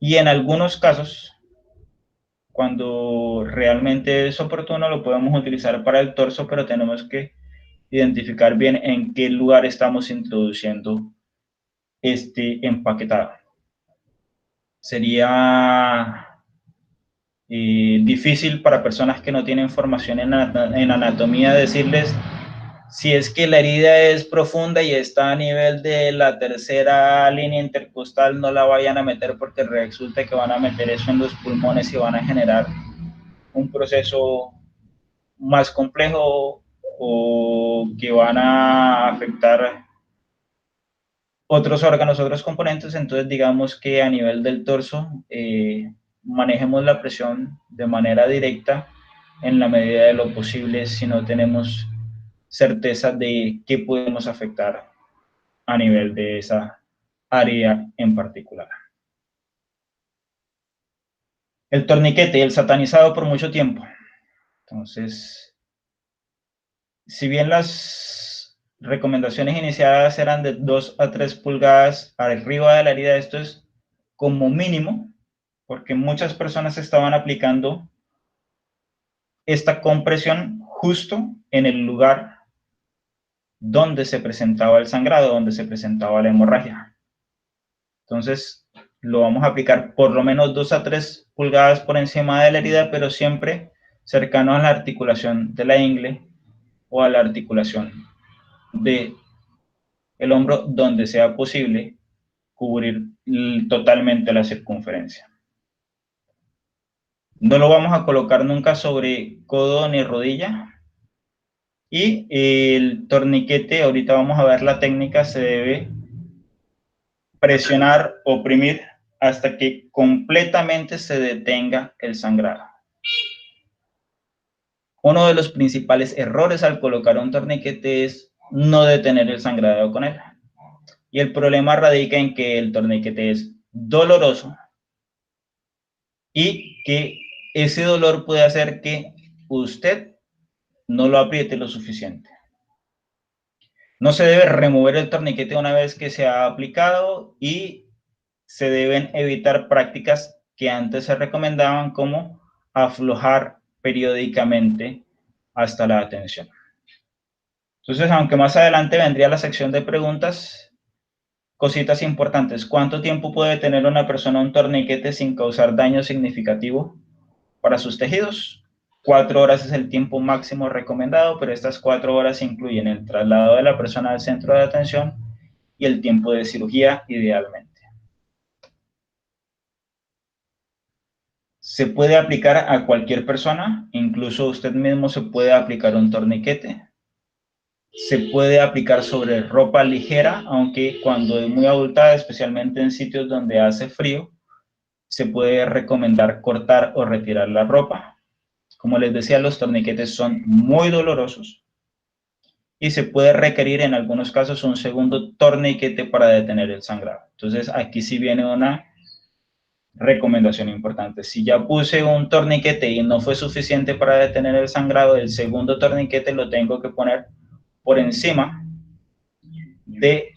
y en algunos casos, cuando realmente es oportuno, lo podemos utilizar para el torso, pero tenemos que identificar bien en qué lugar estamos introduciendo este empaquetado. Sería difícil para personas que no tienen formación en anatomía decirles si es que la herida es profunda y está a nivel de la tercera línea intercostal, no la vayan a meter, porque resulta que van a meter eso en los pulmones y van a generar un proceso más complejo o que van a afectar otros órganos, otros componentes. Entonces digamos que a nivel del torso manejemos la presión de manera directa en la medida de lo posible, si no tenemos certeza de qué podemos afectar a nivel de esa área en particular. El torniquete, el satanizado por mucho tiempo. Entonces, si bien las recomendaciones iniciadas eran de 2 a 3 pulgadas arriba de la herida, esto es como mínimo, porque muchas personas estaban aplicando esta compresión justo en el lugar donde se presentaba el sangrado, donde se presentaba la hemorragia. Entonces, lo vamos a aplicar por lo menos 2 a 3 pulgadas por encima de la herida, pero siempre cercano a la articulación de la ingle o a la articulación del hombro, donde sea posible cubrir totalmente la circunferencia. No lo vamos a colocar nunca sobre codo ni rodilla. Y el torniquete, ahorita vamos a ver la técnica, se debe presionar, oprimir hasta que completamente se detenga el sangrado. Uno de los principales errores al colocar un torniquete es no detener el sangrado con él. Y el problema radica en que el torniquete es doloroso y que ese dolor puede hacer que usted no lo apriete lo suficiente. No se debe remover el torniquete una vez que se ha aplicado, y se deben evitar prácticas que antes se recomendaban, como aflojar periódicamente hasta la atención. Entonces, aunque más adelante vendría la sección de preguntas, cositas importantes. ¿Cuánto tiempo puede tener una persona un torniquete sin causar daño significativo para sus tejidos? 4 horas es el tiempo máximo recomendado, pero estas 4 horas incluyen el traslado de la persona al centro de atención y el tiempo de cirugía, idealmente. Se puede aplicar a cualquier persona, incluso usted mismo se puede aplicar un torniquete. Se puede aplicar sobre ropa ligera, aunque cuando es muy abultada, especialmente en sitios donde hace frío, se puede recomendar cortar o retirar la ropa. Como les decía, los torniquetes son muy dolorosos y se puede requerir en algunos casos un segundo torniquete para detener el sangrado. Entonces, aquí sí viene una recomendación importante. Si ya puse un torniquete y no fue suficiente para detener el sangrado, el segundo torniquete lo tengo que poner por encima de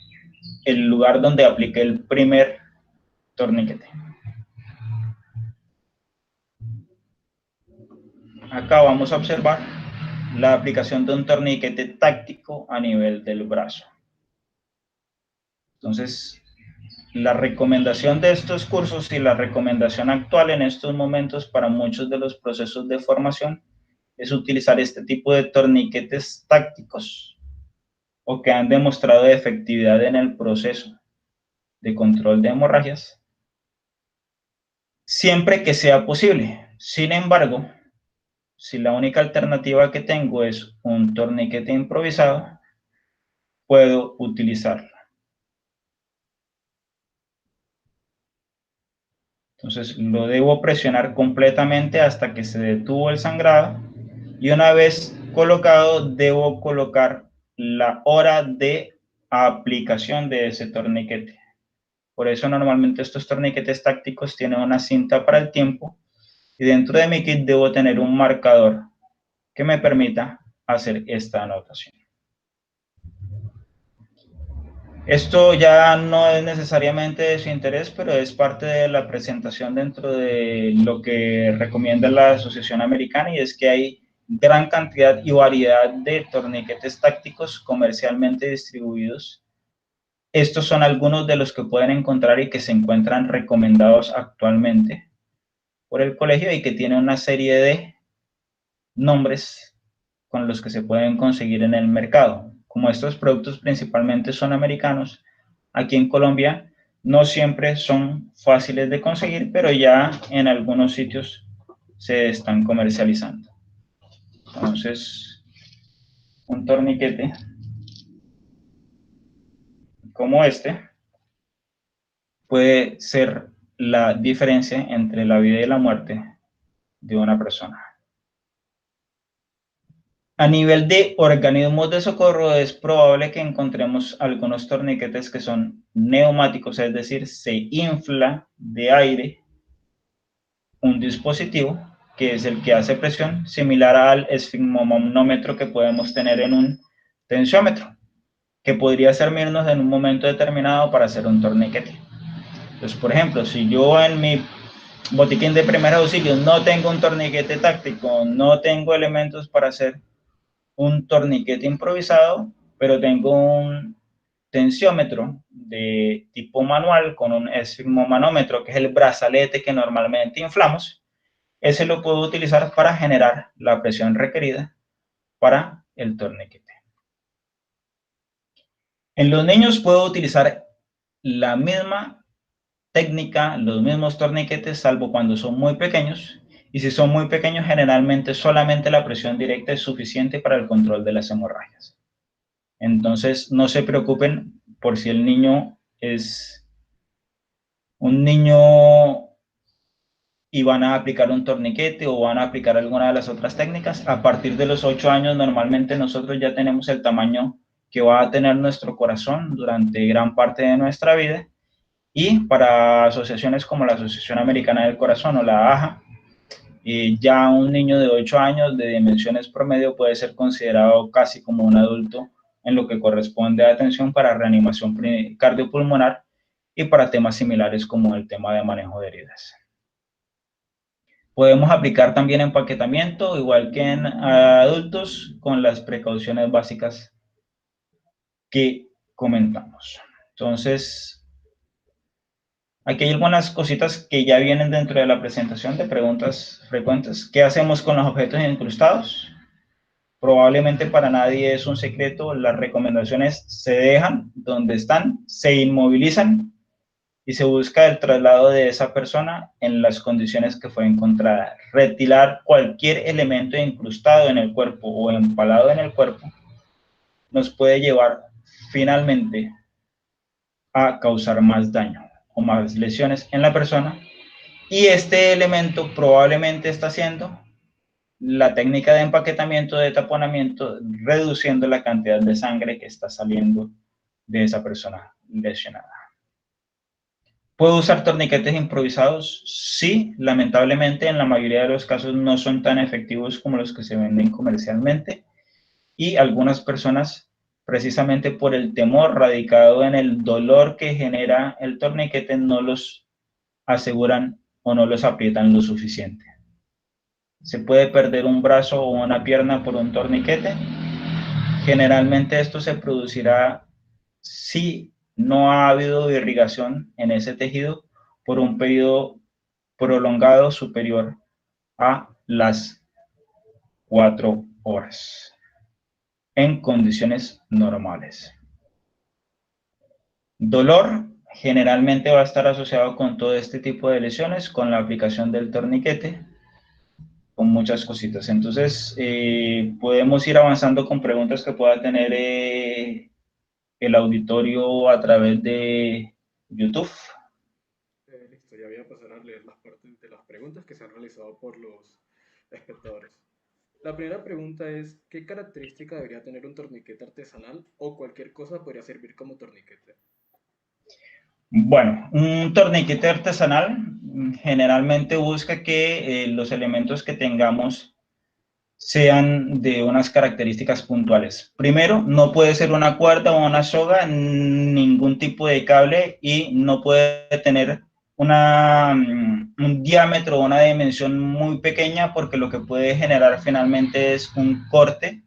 el lugar donde apliqué el primer torniquete. Acá vamos a observar la aplicación de un torniquete táctico a nivel del brazo. Entonces, la recomendación de estos cursos y la recomendación actual en estos momentos para muchos de los procesos de formación es utilizar este tipo de torniquetes tácticos o que han demostrado efectividad en el proceso de control de hemorragias, siempre que sea posible. Sin embargo, si la única alternativa que tengo es un torniquete improvisado, puedo utilizarlo. Entonces lo debo presionar completamente hasta que se detuvo el sangrado, y una vez colocado debo colocar la hora de aplicación de ese torniquete. Por eso normalmente estos torniquetes tácticos tienen una cinta para el tiempo, y dentro de mi kit debo tener un marcador que me permita hacer esta anotación. Esto ya no es necesariamente de su interés, pero es parte de la presentación dentro de lo que recomienda la Asociación Americana, y es que hay gran cantidad y variedad de torniquetes tácticos comercialmente distribuidos. Estos son algunos de los que pueden encontrar y que se encuentran recomendados actualmente por el colegio y que tienen una serie de nombres con los que se pueden conseguir en el mercado. Como estos productos principalmente son americanos, aquí en Colombia no siempre son fáciles de conseguir, pero ya en algunos sitios se están comercializando. Entonces, un torniquete como este puede ser la diferencia entre la vida y la muerte de una persona. A nivel de organismos de socorro, es probable que encontremos algunos torniquetes que son neumáticos, es decir, se infla de aire un dispositivo que es el que hace presión, similar al esfigmomanómetro que podemos tener en un tensiómetro, que podría servirnos en un momento determinado para hacer un torniquete. Entonces, por ejemplo, si yo en mi botiquín de primeros auxilios no tengo un torniquete táctico, no tengo elementos para hacer un torniquete improvisado, pero tengo un tensiómetro de tipo manual con un esfigmomanómetro, que es el brazalete que normalmente inflamos, ese lo puedo utilizar para generar la presión requerida para el torniquete. En los niños puedo utilizar la misma técnica, los mismos torniquetes, salvo cuando son muy pequeños. Y si son muy pequeños, generalmente solamente la presión directa es suficiente para el control de las hemorragias. Entonces, no se preocupen por si el niño es un niño y van a aplicar un torniquete o van a aplicar alguna de las otras técnicas. A partir de los 8 años, normalmente nosotros ya tenemos el tamaño que va a tener nuestro corazón durante gran parte de nuestra vida. Y para asociaciones como la Asociación Americana del Corazón o la AJA, ya un niño de 8 años de dimensiones promedio puede ser considerado casi como un adulto en lo que corresponde a atención para reanimación cardiopulmonar y para temas similares como el tema de manejo de heridas. Podemos aplicar también empaquetamiento, igual que en adultos, con las precauciones básicas que comentamos. Entonces, aquí hay algunas cositas que ya vienen dentro de la presentación de preguntas frecuentes. ¿Qué hacemos con los objetos incrustados? Probablemente para nadie es un secreto, las recomendaciones se dejan donde están, se inmovilizan y se busca el traslado de esa persona en las condiciones que fue encontrada. Retirar cualquier elemento incrustado en el cuerpo o empalado en el cuerpo nos puede llevar finalmente a causar más daño o más lesiones en la persona, y este elemento probablemente está haciendo la técnica de empaquetamiento, de taponamiento, reduciendo la cantidad de sangre que está saliendo de esa persona lesionada. ¿Puedo usar torniquetes improvisados? Sí, lamentablemente en la mayoría de los casos no son tan efectivos como los que se venden comercialmente, y algunas personas, precisamente por el temor radicado en el dolor que genera el torniquete, no los aseguran o no los aprietan lo suficiente. Se puede perder un brazo o una pierna por un torniquete. Generalmente esto se producirá si no ha habido irrigación en ese tejido por un periodo prolongado superior a las 4 horas en condiciones normales. Dolor generalmente va a estar asociado con todo este tipo de lesiones, con la aplicación del torniquete, con muchas cositas. Entonces, podemos ir avanzando con preguntas que pueda tener el auditorio a través de YouTube. Listo, ya voy a pasar a leer las partes de las preguntas que se han realizado por los espectadores. La primera pregunta es, ¿qué característica debería tener un torniquete artesanal o cualquier cosa podría servir como torniquete? Bueno, un torniquete artesanal generalmente busca que los elementos que tengamos sean de unas características puntuales. Primero, no puede ser una cuerda o una soga, ningún tipo de cable, y no puede tener un diámetro o una dimensión muy pequeña, porque lo que puede generar finalmente es un corte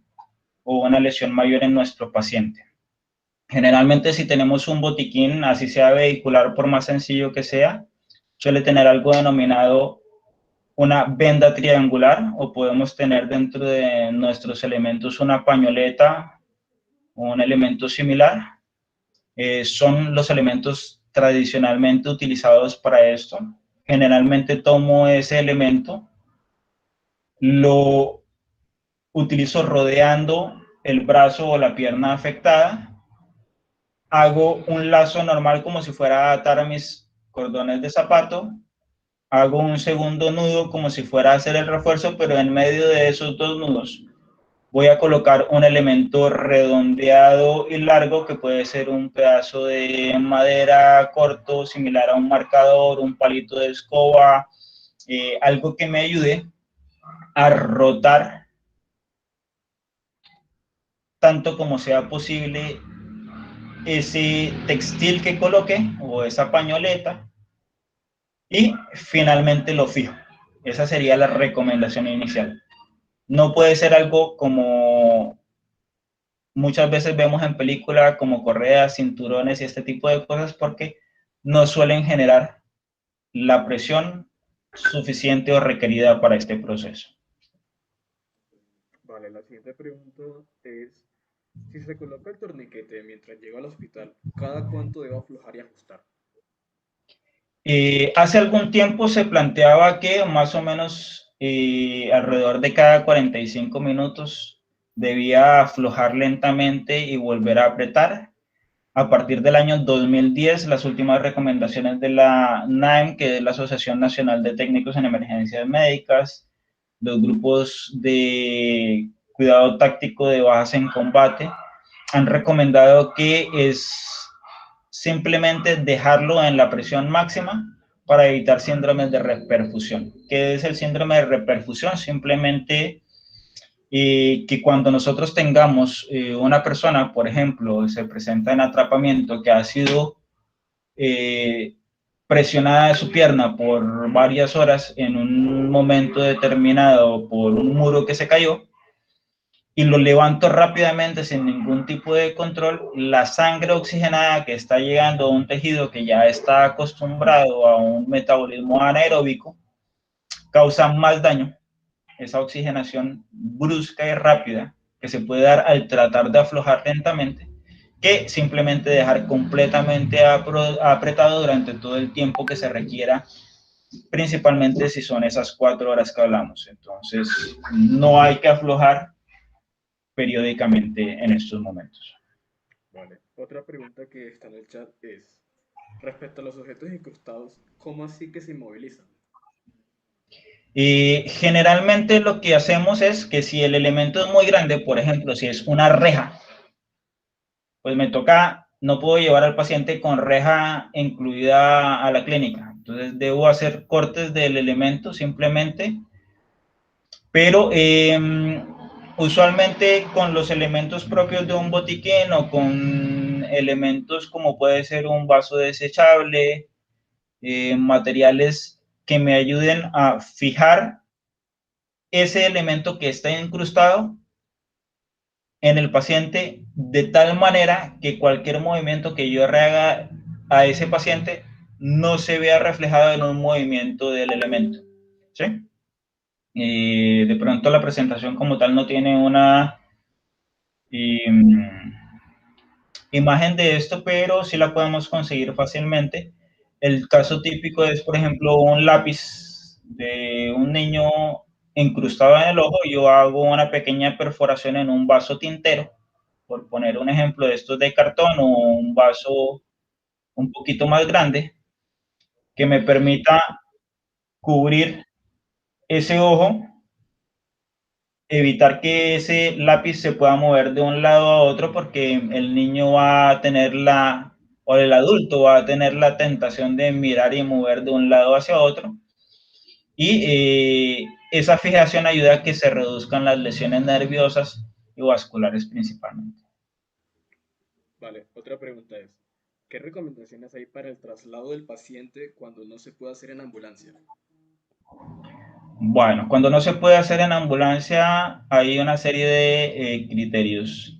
o una lesión mayor en nuestro paciente. Generalmente, si tenemos un botiquín, así sea vehicular, por más sencillo que sea, suele tener algo denominado una venda triangular, o podemos tener dentro de nuestros elementos una pañoleta o un elemento similar. Son los elementos tradicionalmente utilizados para esto. Generalmente tomo ese elemento, lo utilizo rodeando el brazo o la pierna afectada, hago un lazo normal como si fuera a atar mis cordones de zapato, hago un segundo nudo como si fuera a hacer el refuerzo, pero en medio de esos dos nudos voy a colocar un elemento redondeado y largo, que puede ser un pedazo de madera corto, similar a un marcador, un palito de escoba, algo que me ayude a rotar tanto como sea posible ese textil que coloqué o esa pañoleta, y finalmente lo fijo. Esa sería la recomendación inicial. No puede ser algo como muchas veces vemos en películas, como correas, cinturones y este tipo de cosas, porque no suelen generar la presión suficiente o requerida para este proceso. Vale, la siguiente pregunta es, si se coloca el torniquete mientras llega al hospital, ¿cada cuánto debo aflojar y ajustar? Hace algún tiempo se planteaba que más o menos alrededor de cada 45 minutos debía aflojar lentamente y volver a apretar. A partir del año 2010, las últimas recomendaciones de la NAEM, que es la Asociación Nacional de Técnicos en Emergencias Médicas, los grupos de cuidado táctico de bajas en combate, han recomendado que es simplemente dejarlo en la presión máxima para evitar síndromes de reperfusión. ¿Qué es el síndrome de reperfusión? Simplemente que cuando nosotros tengamos una persona, por ejemplo, se presenta en atrapamiento, que ha sido presionada de su pierna por varias horas en un momento determinado por un muro que se cayó, y lo levanto rápidamente sin ningún tipo de control, la sangre oxigenada que está llegando a un tejido que ya está acostumbrado a un metabolismo anaeróbico causa más daño. Esa oxigenación brusca y rápida que se puede dar al tratar de aflojar lentamente, que simplemente dejar completamente apretado durante todo el tiempo que se requiera, principalmente si son esas 4 horas que hablamos. Entonces, no hay que aflojar periódicamente en estos momentos. Vale. Otra pregunta que está en el chat es, respecto a los objetos incrustados, ¿cómo así que se inmovilizan? Generalmente lo que hacemos es que si el elemento es muy grande, por ejemplo, si es una reja, pues no puedo llevar al paciente con reja incluida a la clínica. Entonces debo hacer cortes del elemento simplemente, pero usualmente con los elementos propios de un botiquín o con elementos como puede ser un vaso desechable, materiales que me ayuden a fijar ese elemento que está incrustado en el paciente de tal manera que cualquier movimiento que yo haga a ese paciente no se vea reflejado en un movimiento del elemento, ¿sí? De pronto la presentación como tal no tiene una imagen de esto, pero sí la podemos conseguir fácilmente. El caso típico es, por ejemplo, un lápiz de un niño incrustado en el ojo. Yo hago una pequeña perforación en un vaso tintero, por poner un ejemplo de estos de cartón, o un vaso un poquito más grande, que me permita cubrir ese ojo, evitar que ese lápiz se pueda mover de un lado a otro, porque el niño va a tener o el adulto va a tener la tentación de mirar y mover de un lado hacia otro. Y esa fijación ayuda a que se reduzcan las lesiones nerviosas y vasculares principalmente. Vale, otra pregunta es, ¿qué recomendaciones hay para el traslado del paciente cuando no se puede hacer en ambulancia? Bueno, cuando no se puede hacer en ambulancia hay una serie de criterios.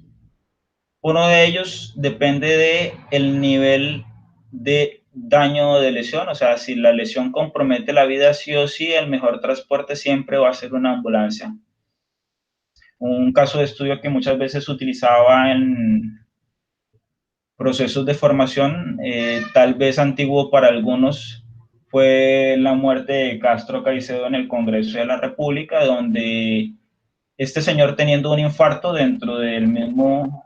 Uno de ellos depende del nivel de daño o de lesión, o sea, si la lesión compromete la vida, sí o sí, el mejor transporte siempre va a ser una ambulancia. Un caso de estudio que muchas veces se utilizaba en procesos de formación, tal vez antiguo para algunos, fue la muerte de Castro Caicedo en el Congreso de la República, donde este señor, teniendo un infarto dentro del mismo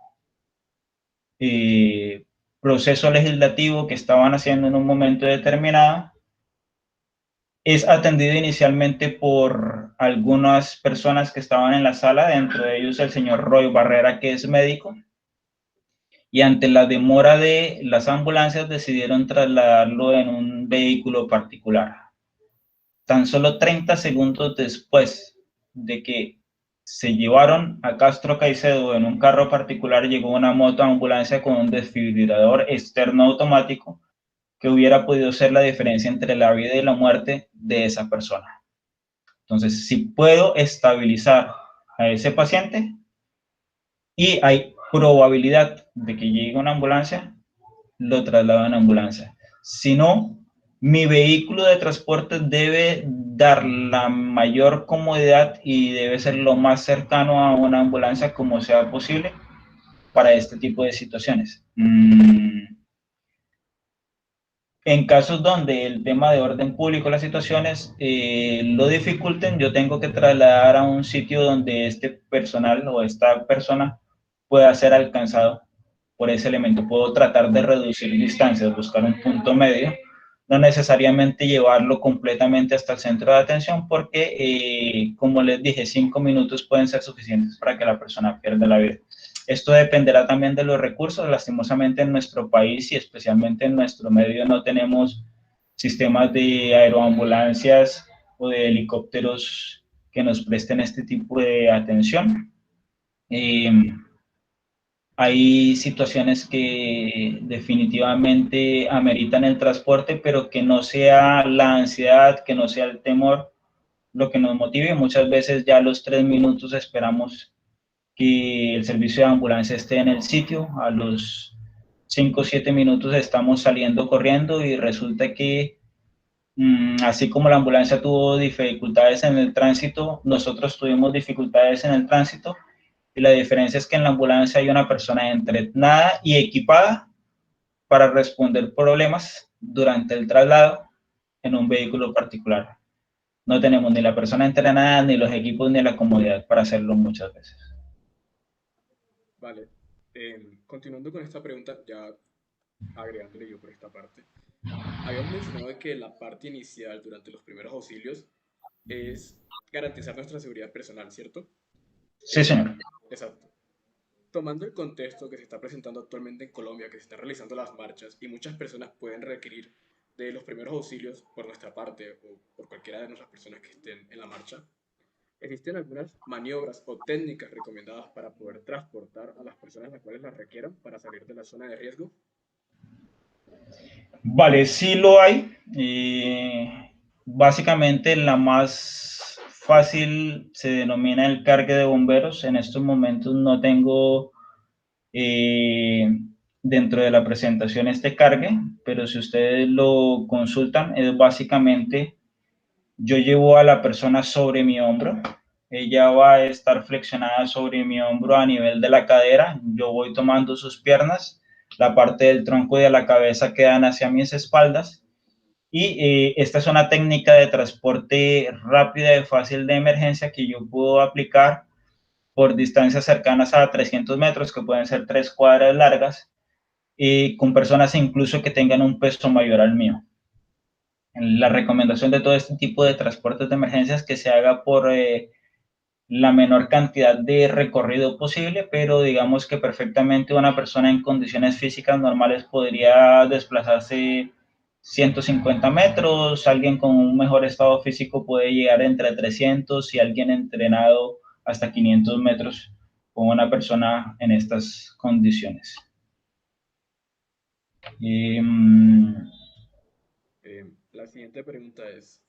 proceso legislativo que estaban haciendo en un momento determinado, es atendido inicialmente por algunas personas que estaban en la sala, dentro de ellos el señor Roy Barrera, que es médico, y ante la demora de las ambulancias decidieron trasladarlo en un vehículo particular. Tan solo 30 segundos después de que se llevaron a Castro Caicedo en un carro particular, llegó una motoambulancia con un desfibrilador externo automático que hubiera podido ser la diferencia entre la vida y la muerte de esa persona. Entonces, si puedo estabilizar a ese paciente y hay probabilidad de que llegue una ambulancia, lo traslado en ambulancia. Si no, mi vehículo de transporte debe dar la mayor comodidad y debe ser lo más cercano a una ambulancia como sea posible para este tipo de situaciones. En casos donde el tema de orden público, las situaciones lo dificulten, yo tengo que trasladar a un sitio donde este personal o esta persona pueda ser alcanzado por ese elemento. Puedo tratar de reducir distancias, buscar un punto medio, no necesariamente llevarlo completamente hasta el centro de atención, porque, como les dije, 5 minutos pueden ser suficientes para que la persona pierda la vida. Esto dependerá también de los recursos. Lastimosamente en nuestro país y especialmente en nuestro medio no tenemos sistemas de aeroambulancias o de helicópteros que nos presten este tipo de atención. Hay situaciones que definitivamente ameritan el transporte, pero que no sea la ansiedad, que no sea el temor lo que nos motive. Muchas veces ya a los 3 minutos esperamos que el servicio de ambulancia esté en el sitio, a los 5 o 7 minutos estamos saliendo corriendo y resulta que así como la ambulancia tuvo dificultades en el tránsito, nosotros tuvimos dificultades en el tránsito, y la diferencia es que en la ambulancia hay una persona entrenada y equipada para responder problemas durante el traslado en un vehículo particular. No tenemos ni la persona entrenada, ni los equipos, ni la comodidad para hacerlo muchas veces. Vale. Continuando con esta pregunta, ya agregándole yo por esta parte. Habíamos mencionado que la parte inicial durante los primeros auxilios es garantizar nuestra seguridad personal, ¿cierto? Sí, señor. Exacto. Tomando el contexto que se está presentando actualmente en Colombia, que se están realizando las marchas y muchas personas pueden requerir de los primeros auxilios por nuestra parte o por cualquiera de nuestras personas que estén en la marcha, ¿existen algunas maniobras o técnicas recomendadas para poder transportar a las personas las cuales las requieran para salir de la zona de riesgo? Vale, sí lo hay. Básicamente la más fácil se denomina el cargue de bomberos. En estos momentos no tengo dentro de la presentación este cargue, pero si ustedes lo consultan, es básicamente yo llevo a la persona sobre mi hombro, ella va a estar flexionada sobre mi hombro a nivel de la cadera, yo voy tomando sus piernas, la parte del tronco y de la cabeza quedan hacia mis espaldas, y esta es una técnica de transporte rápida y fácil de emergencia que yo puedo aplicar por distancias cercanas a 300 metros, que pueden ser 3 cuadras largas, y con personas incluso que tengan un peso mayor al mío. La recomendación de todo este tipo de transportes de emergencia es que se haga por la menor cantidad de recorrido posible, pero digamos que perfectamente una persona en condiciones físicas normales podría desplazarse 150 metros, alguien con un mejor estado físico puede llegar entre 300 y alguien entrenado hasta 500 metros con una persona en estas condiciones. La siguiente pregunta ¿es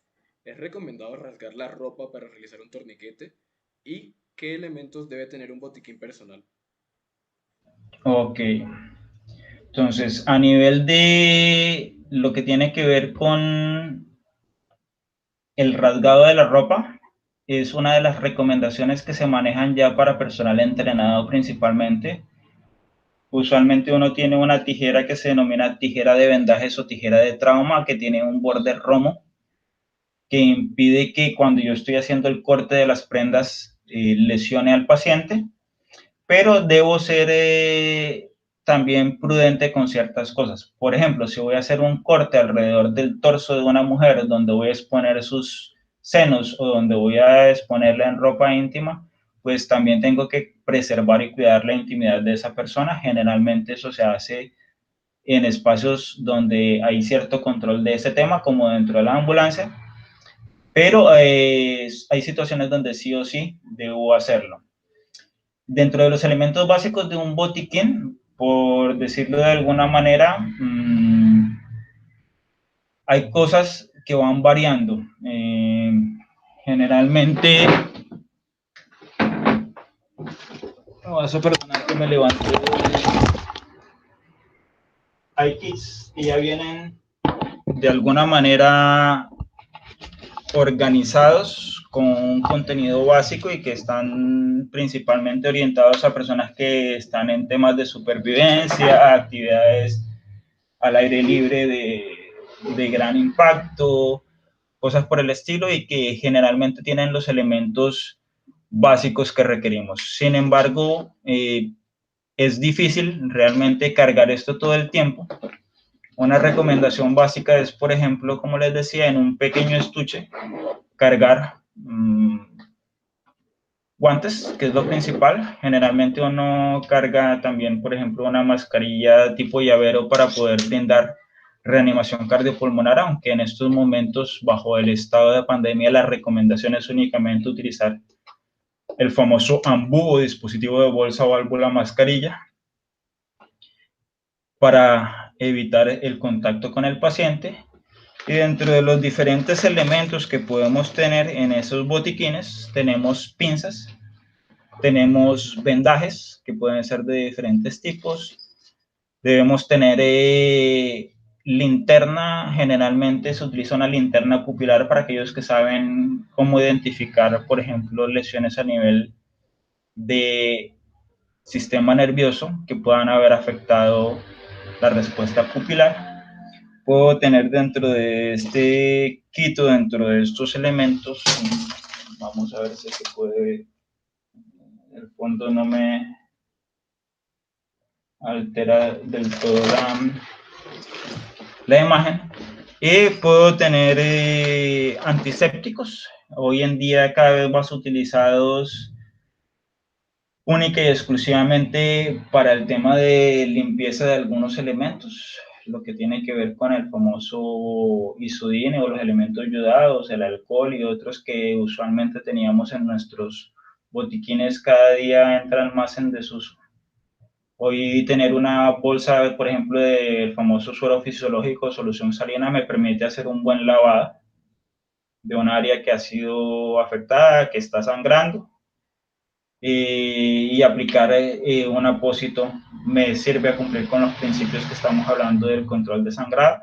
recomendado rasgar la ropa para realizar un torniquete? ¿Y qué elementos debe tener un botiquín personal? Ok. Entonces, a nivel de lo que tiene que ver con el rasgado de la ropa, es una de las recomendaciones que se manejan ya para personal entrenado principalmente. Usualmente uno tiene una tijera que se denomina tijera de vendajes o tijera de trauma, que tiene un borde romo, que impide que cuando yo estoy haciendo el corte de las prendas lesione al paciente, pero debo ser también prudente con ciertas cosas. Por ejemplo, si voy a hacer un corte alrededor del torso de una mujer donde voy a exponer sus senos o donde voy a exponerla en ropa íntima, pues también tengo que preservar y cuidar la intimidad de esa persona. Generalmente eso se hace en espacios donde hay cierto control de ese tema, como dentro de la ambulancia, pero hay situaciones donde sí o sí debo hacerlo. Dentro de los elementos básicos de un botiquín, por decirlo de alguna manera, hay cosas que van variando. Generalmente, vas a perdonar que me levante. Hay kits que ya vienen de alguna manera organizados con un contenido básico y que están principalmente orientados a personas que están en temas de supervivencia, actividades al aire libre de gran impacto, cosas por el estilo, y que generalmente tienen los elementos básicos que requerimos. Sin embargo, es difícil realmente cargar esto todo el tiempo. Una recomendación básica es, por ejemplo, como les decía, en un pequeño estuche, cargar guantes, que es lo principal. Generalmente uno carga también, por ejemplo, una mascarilla tipo llavero para poder brindar reanimación cardiopulmonar, aunque en estos momentos, bajo el estado de pandemia, la recomendación es únicamente utilizar el famoso AMBU o dispositivo de bolsa o válvula mascarilla. para evitar el contacto con el paciente. Y dentro de los diferentes elementos que podemos tener en esos botiquines, tenemos pinzas, tenemos vendajes que pueden ser de diferentes tipos. Debemos tener linterna, generalmente se utiliza una linterna pupilar para aquellos que saben cómo identificar, por ejemplo, lesiones a nivel de sistema nervioso que puedan haber afectado la respuesta pupilar. Puedo tener dentro de este kit, dentro de estos elementos, vamos a ver si se puede, el fondo no me altera del todo la imagen. Y puedo tener antisépticos, hoy en día cada vez más utilizados única y exclusivamente para el tema de limpieza de algunos elementos, lo que tiene que ver con el famoso isodine o los elementos yodados, el alcohol y otros que usualmente teníamos en nuestros botiquines, cada día entran más en desuso. Hoy tener una bolsa, por ejemplo, del famoso suero fisiológico, solución salina, me permite hacer un buen lavado de un área que ha sido afectada, que está sangrando, y aplicar un apósito me sirve a cumplir con los principios que estamos hablando del control de sangrado.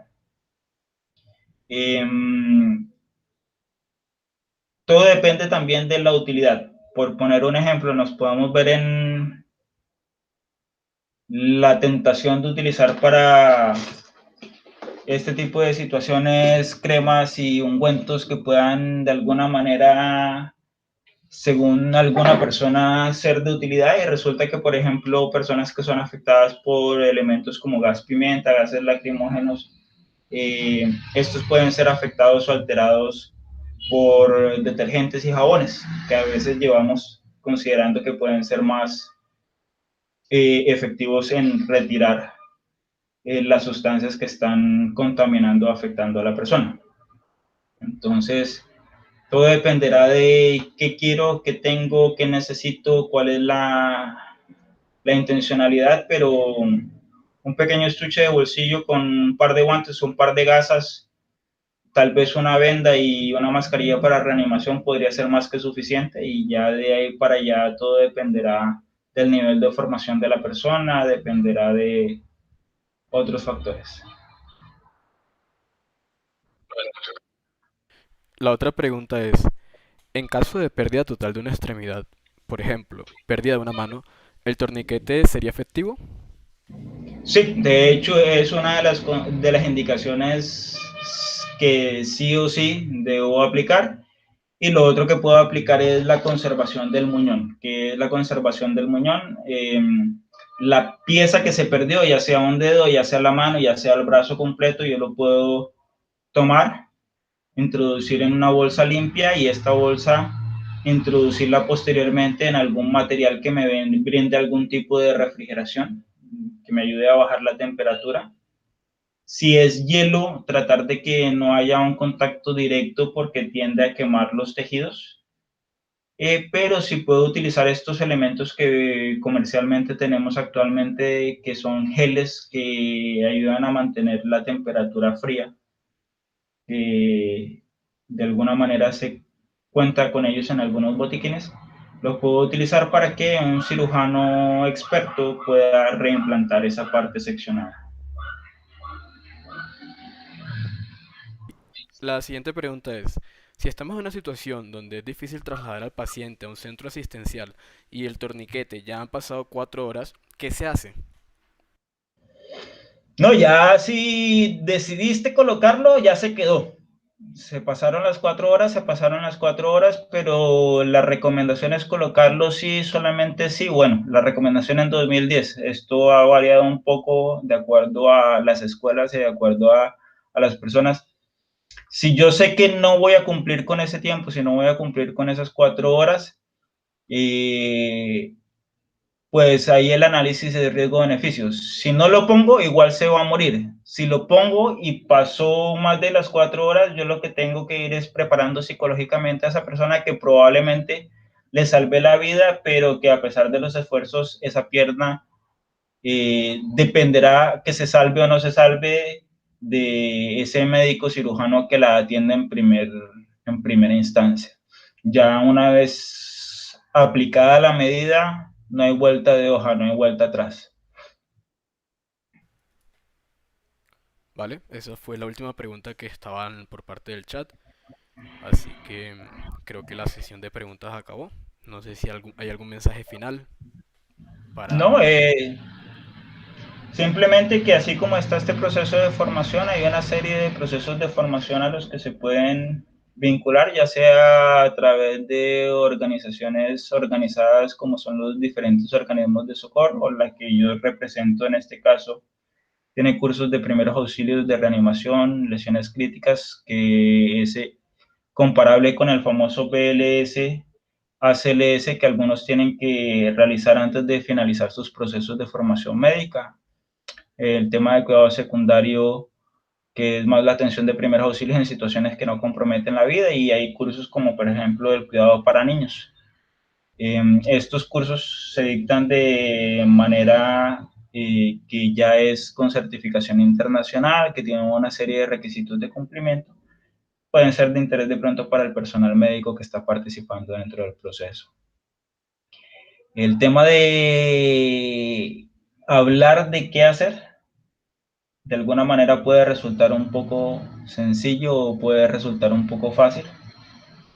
Todo depende también de la utilidad. Por poner un ejemplo, nos podemos ver en la tentación de utilizar para este tipo de situaciones cremas y ungüentos que puedan de alguna manera, según alguna persona, ser de utilidad, y resulta que, por ejemplo, personas que son afectadas por elementos como gas pimienta, gases lacrimógenos, estos pueden ser afectados o alterados por detergentes y jabones, que a veces llevamos considerando que pueden ser más efectivos en retirar las sustancias que están contaminando o afectando a la persona. Entonces, todo dependerá de qué quiero, qué tengo, qué necesito, cuál es la intencionalidad, pero un pequeño estuche de bolsillo con un par de guantes, un par de gasas, tal vez una venda y una mascarilla para reanimación podría ser más que suficiente, y ya de ahí para allá todo dependerá del nivel de formación de la persona, dependerá de otros factores. La otra pregunta es, en caso de pérdida total de una extremidad, por ejemplo, pérdida de una mano, ¿el torniquete sería efectivo? Sí, de hecho es una de las indicaciones que sí o sí debo aplicar. Y lo otro que puedo aplicar es la conservación del muñón. ¿Qué es la conservación del muñón? La pieza que se perdió, ya sea un dedo, ya sea la mano, ya sea el brazo completo, yo lo puedo tomar, introducir en una bolsa limpia, y esta bolsa introducirla posteriormente en algún material que me brinde algún tipo de refrigeración, que me ayude a bajar la temperatura. Si es hielo, tratar de que no haya un contacto directo porque tiende a quemar los tejidos. Pero si puedo utilizar estos elementos que comercialmente tenemos actualmente, que son geles que ayudan a mantener la temperatura fría. De alguna manera se cuenta con ellos en algunos botiquines. Los puedo utilizar para que un cirujano experto pueda reimplantar esa parte seccionada. La siguiente pregunta es, si estamos en una situación donde es difícil trasladar al paciente a un centro asistencial y el torniquete ya han pasado 4 horas, ¿qué se hace? No, ya si decidiste colocarlo, ya se quedó. Se pasaron las 4 horas, pero la recomendación es colocarlo sí, solamente sí. Bueno, la recomendación en 2010, esto ha variado un poco de acuerdo a las escuelas y de acuerdo a las personas. Si yo sé que no voy a cumplir con ese tiempo, si no voy a cumplir con esas 4 horas, pues ahí el análisis de riesgo-beneficios. Si no lo pongo, igual se va a morir. Si lo pongo y pasó más de las 4 horas, yo lo que tengo que ir es preparando psicológicamente a esa persona que probablemente le salvé la vida, pero que a pesar de los esfuerzos, esa pierna dependerá que se salve o no se salve de ese médico cirujano que la atiende en primera instancia. Ya una vez aplicada la medida, no hay vuelta de hoja, no hay vuelta atrás. Vale, esa fue la última pregunta que estaban por parte del chat. Así que creo que la sesión de preguntas acabó. No sé si hay algún mensaje final para... No, simplemente que así como está este proceso de formación, hay una serie de procesos de formación a los que se pueden vincular, ya sea a través de organizaciones organizadas como son los diferentes organismos de socorro, o la que yo represento en este caso. Tiene cursos de primeros auxilios de reanimación, lesiones críticas, que es comparable con el famoso BLS, ACLS, que algunos tienen que realizar antes de finalizar sus procesos de formación médica. El tema de cuidado secundario, que es más la atención de primeros auxilios en situaciones que no comprometen la vida, y hay cursos como por ejemplo el cuidado para niños. Estos cursos se dictan de manera que ya es con certificación internacional, que tienen una serie de requisitos de cumplimiento, pueden ser de interés de pronto para el personal médico que está participando dentro del proceso. El tema de hablar de qué hacer, de alguna manera puede resultar un poco sencillo o puede resultar un poco fácil.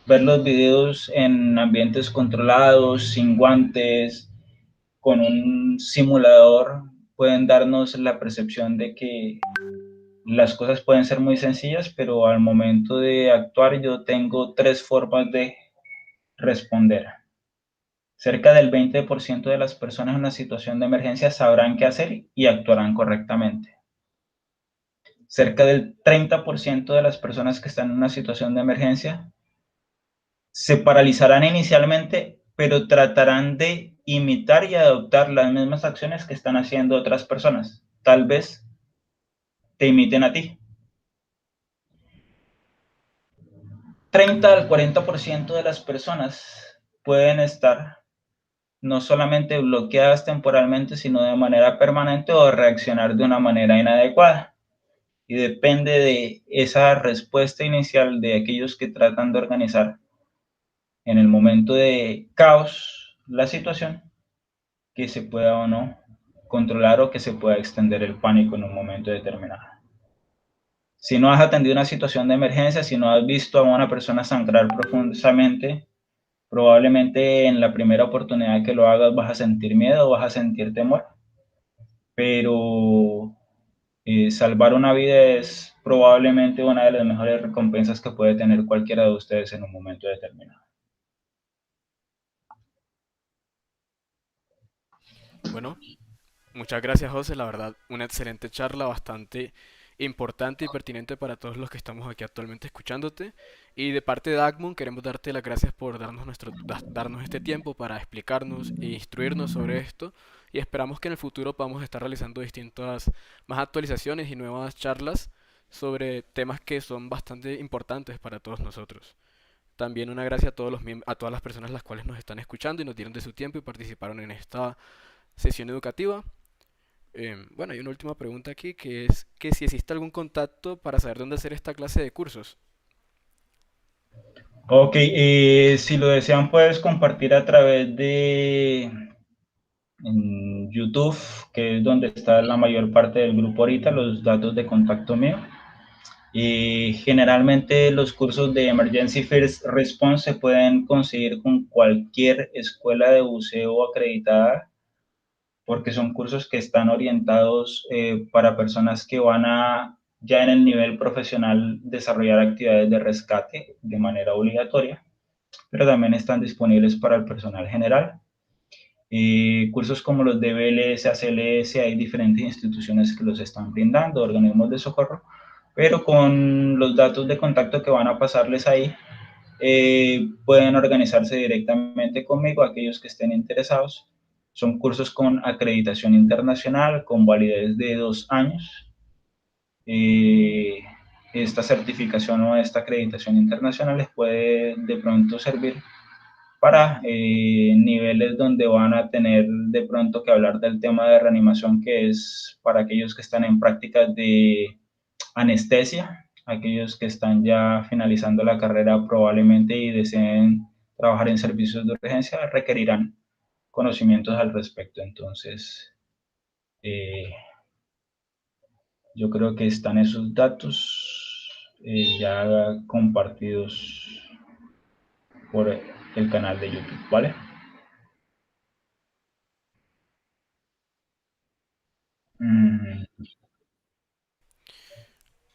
Ver los videos en ambientes controlados, sin guantes, con un simulador, pueden darnos la percepción de que las cosas pueden ser muy sencillas, pero al momento de actuar yo tengo 3 formas de responder. Cerca del 20% de las personas en una situación de emergencia sabrán qué hacer y actuarán correctamente. Cerca del 30% de las personas que están en una situación de emergencia se paralizarán inicialmente, pero tratarán de imitar y adoptar las mismas acciones que están haciendo otras personas. Tal vez te imiten a ti. 30 al 40% de las personas pueden estar no solamente bloqueadas temporalmente, sino de manera permanente, o reaccionar de una manera inadecuada. Y depende de esa respuesta inicial de aquellos que tratan de organizar en el momento de caos la situación, que se pueda o no controlar o que se pueda extender el pánico en un momento determinado. Si no has atendido una situación de emergencia, si no has visto a una persona sangrar profundamente, probablemente en la primera oportunidad que lo hagas vas a sentir miedo, vas a sentir temor, pero salvar una vida es probablemente una de las mejores recompensas que puede tener cualquiera de ustedes en un momento determinado. Bueno, muchas gracias, José. La verdad, una excelente charla, bastante importante y pertinente para todos los que estamos aquí actualmente escuchándote. Y de parte de Agmon, queremos darte las gracias por darnos este tiempo para explicarnos e instruirnos sobre esto. Y esperamos que en el futuro podamos estar realizando distintas más actualizaciones y nuevas charlas sobre temas que son bastante importantes para todos nosotros. También una gracia a a todas las personas las cuales nos están escuchando y nos dieron de su tiempo y participaron en esta sesión educativa. Bueno, hay una última pregunta aquí, que es que si existe algún contacto para saber dónde hacer esta clase de cursos. Ok, si lo desean puedes compartir a través de YouTube, que es donde está la mayor parte del grupo ahorita, los datos de contacto mío. Generalmente los cursos de Emergency First Response se pueden conseguir con cualquier escuela de buceo acreditada, porque son cursos que están orientados para personas que van a, ya en el nivel profesional, desarrollar actividades de rescate de manera obligatoria, pero también están disponibles para el personal general. Cursos como los de BLS, ACLS, hay diferentes instituciones que los están brindando, organismos de socorro, pero con los datos de contacto que van a pasarles ahí, pueden organizarse directamente conmigo, aquellos que estén interesados. Son cursos con acreditación internacional, con validez de 2 años. Esta certificación o esta acreditación internacional les puede de pronto servir para niveles donde van a tener de pronto que hablar del tema de reanimación, que es para aquellos que están en prácticas de anestesia, aquellos que están ya finalizando la carrera probablemente y deseen trabajar en servicios de urgencia, requerirán conocimientos al respecto. Entonces, yo creo que están esos datos ya compartidos por el canal de YouTube, ¿vale?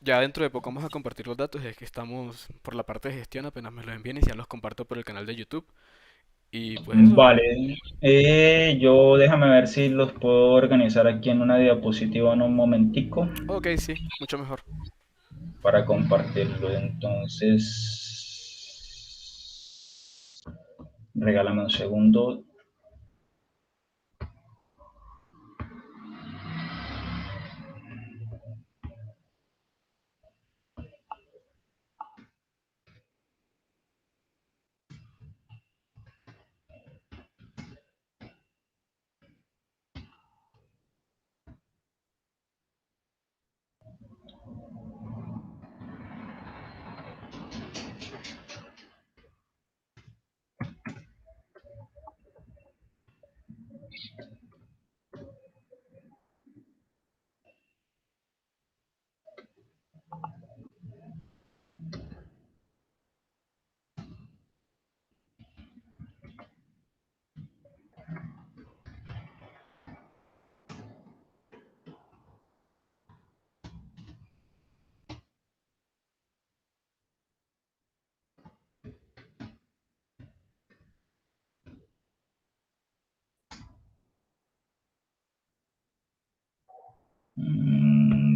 Ya dentro de poco vamos a compartir los datos, es que estamos por la parte de gestión, apenas me los envíen y ya los comparto por el canal de YouTube. Y pues eso. Vale, yo déjame ver si los puedo organizar aquí en una diapositiva en un momentico Ok, sí, mucho mejor. para compartirlo. Entonces, regálame un segundo.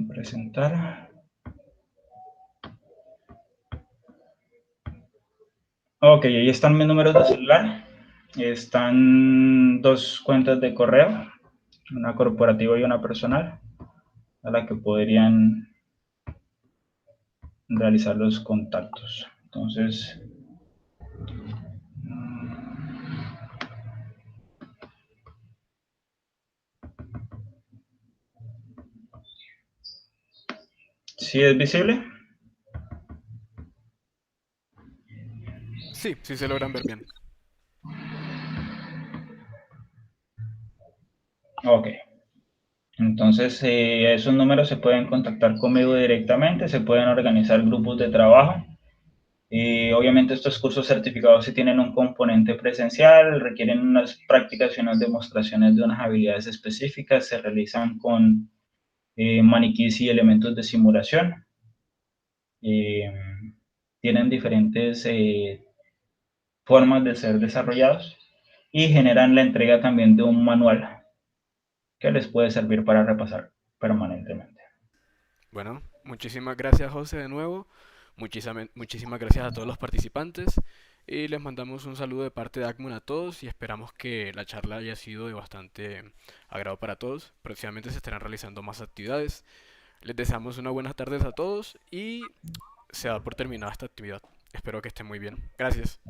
Presentar. Ok, ahí están mis números de celular. Están dos cuentas de correo, una corporativa y una personal, a la que podrían realizar los contactos. Entonces, ¿sí es visible? Sí, sí se logran ver bien. Ok. Entonces, esos números se pueden contactar conmigo directamente, se pueden organizar grupos de trabajo. Obviamente estos cursos certificados sí tienen un componente presencial, requieren unas prácticas y unas demostraciones de unas habilidades específicas, se realizan con maniquís y elementos de simulación. Tienen diferentes formas de ser desarrollados y generan la entrega también de un manual que les puede servir para repasar permanentemente. Bueno, muchísimas gracias José de nuevo. Muchísimas gracias a todos los participantes. Y les mandamos un saludo de parte de ACMUN a todos y esperamos que la charla haya sido de bastante agrado para todos. Próximamente se estarán realizando más actividades. Les deseamos unas buenas tardes a todos y se da por terminada esta actividad. Espero que estén muy bien. Gracias.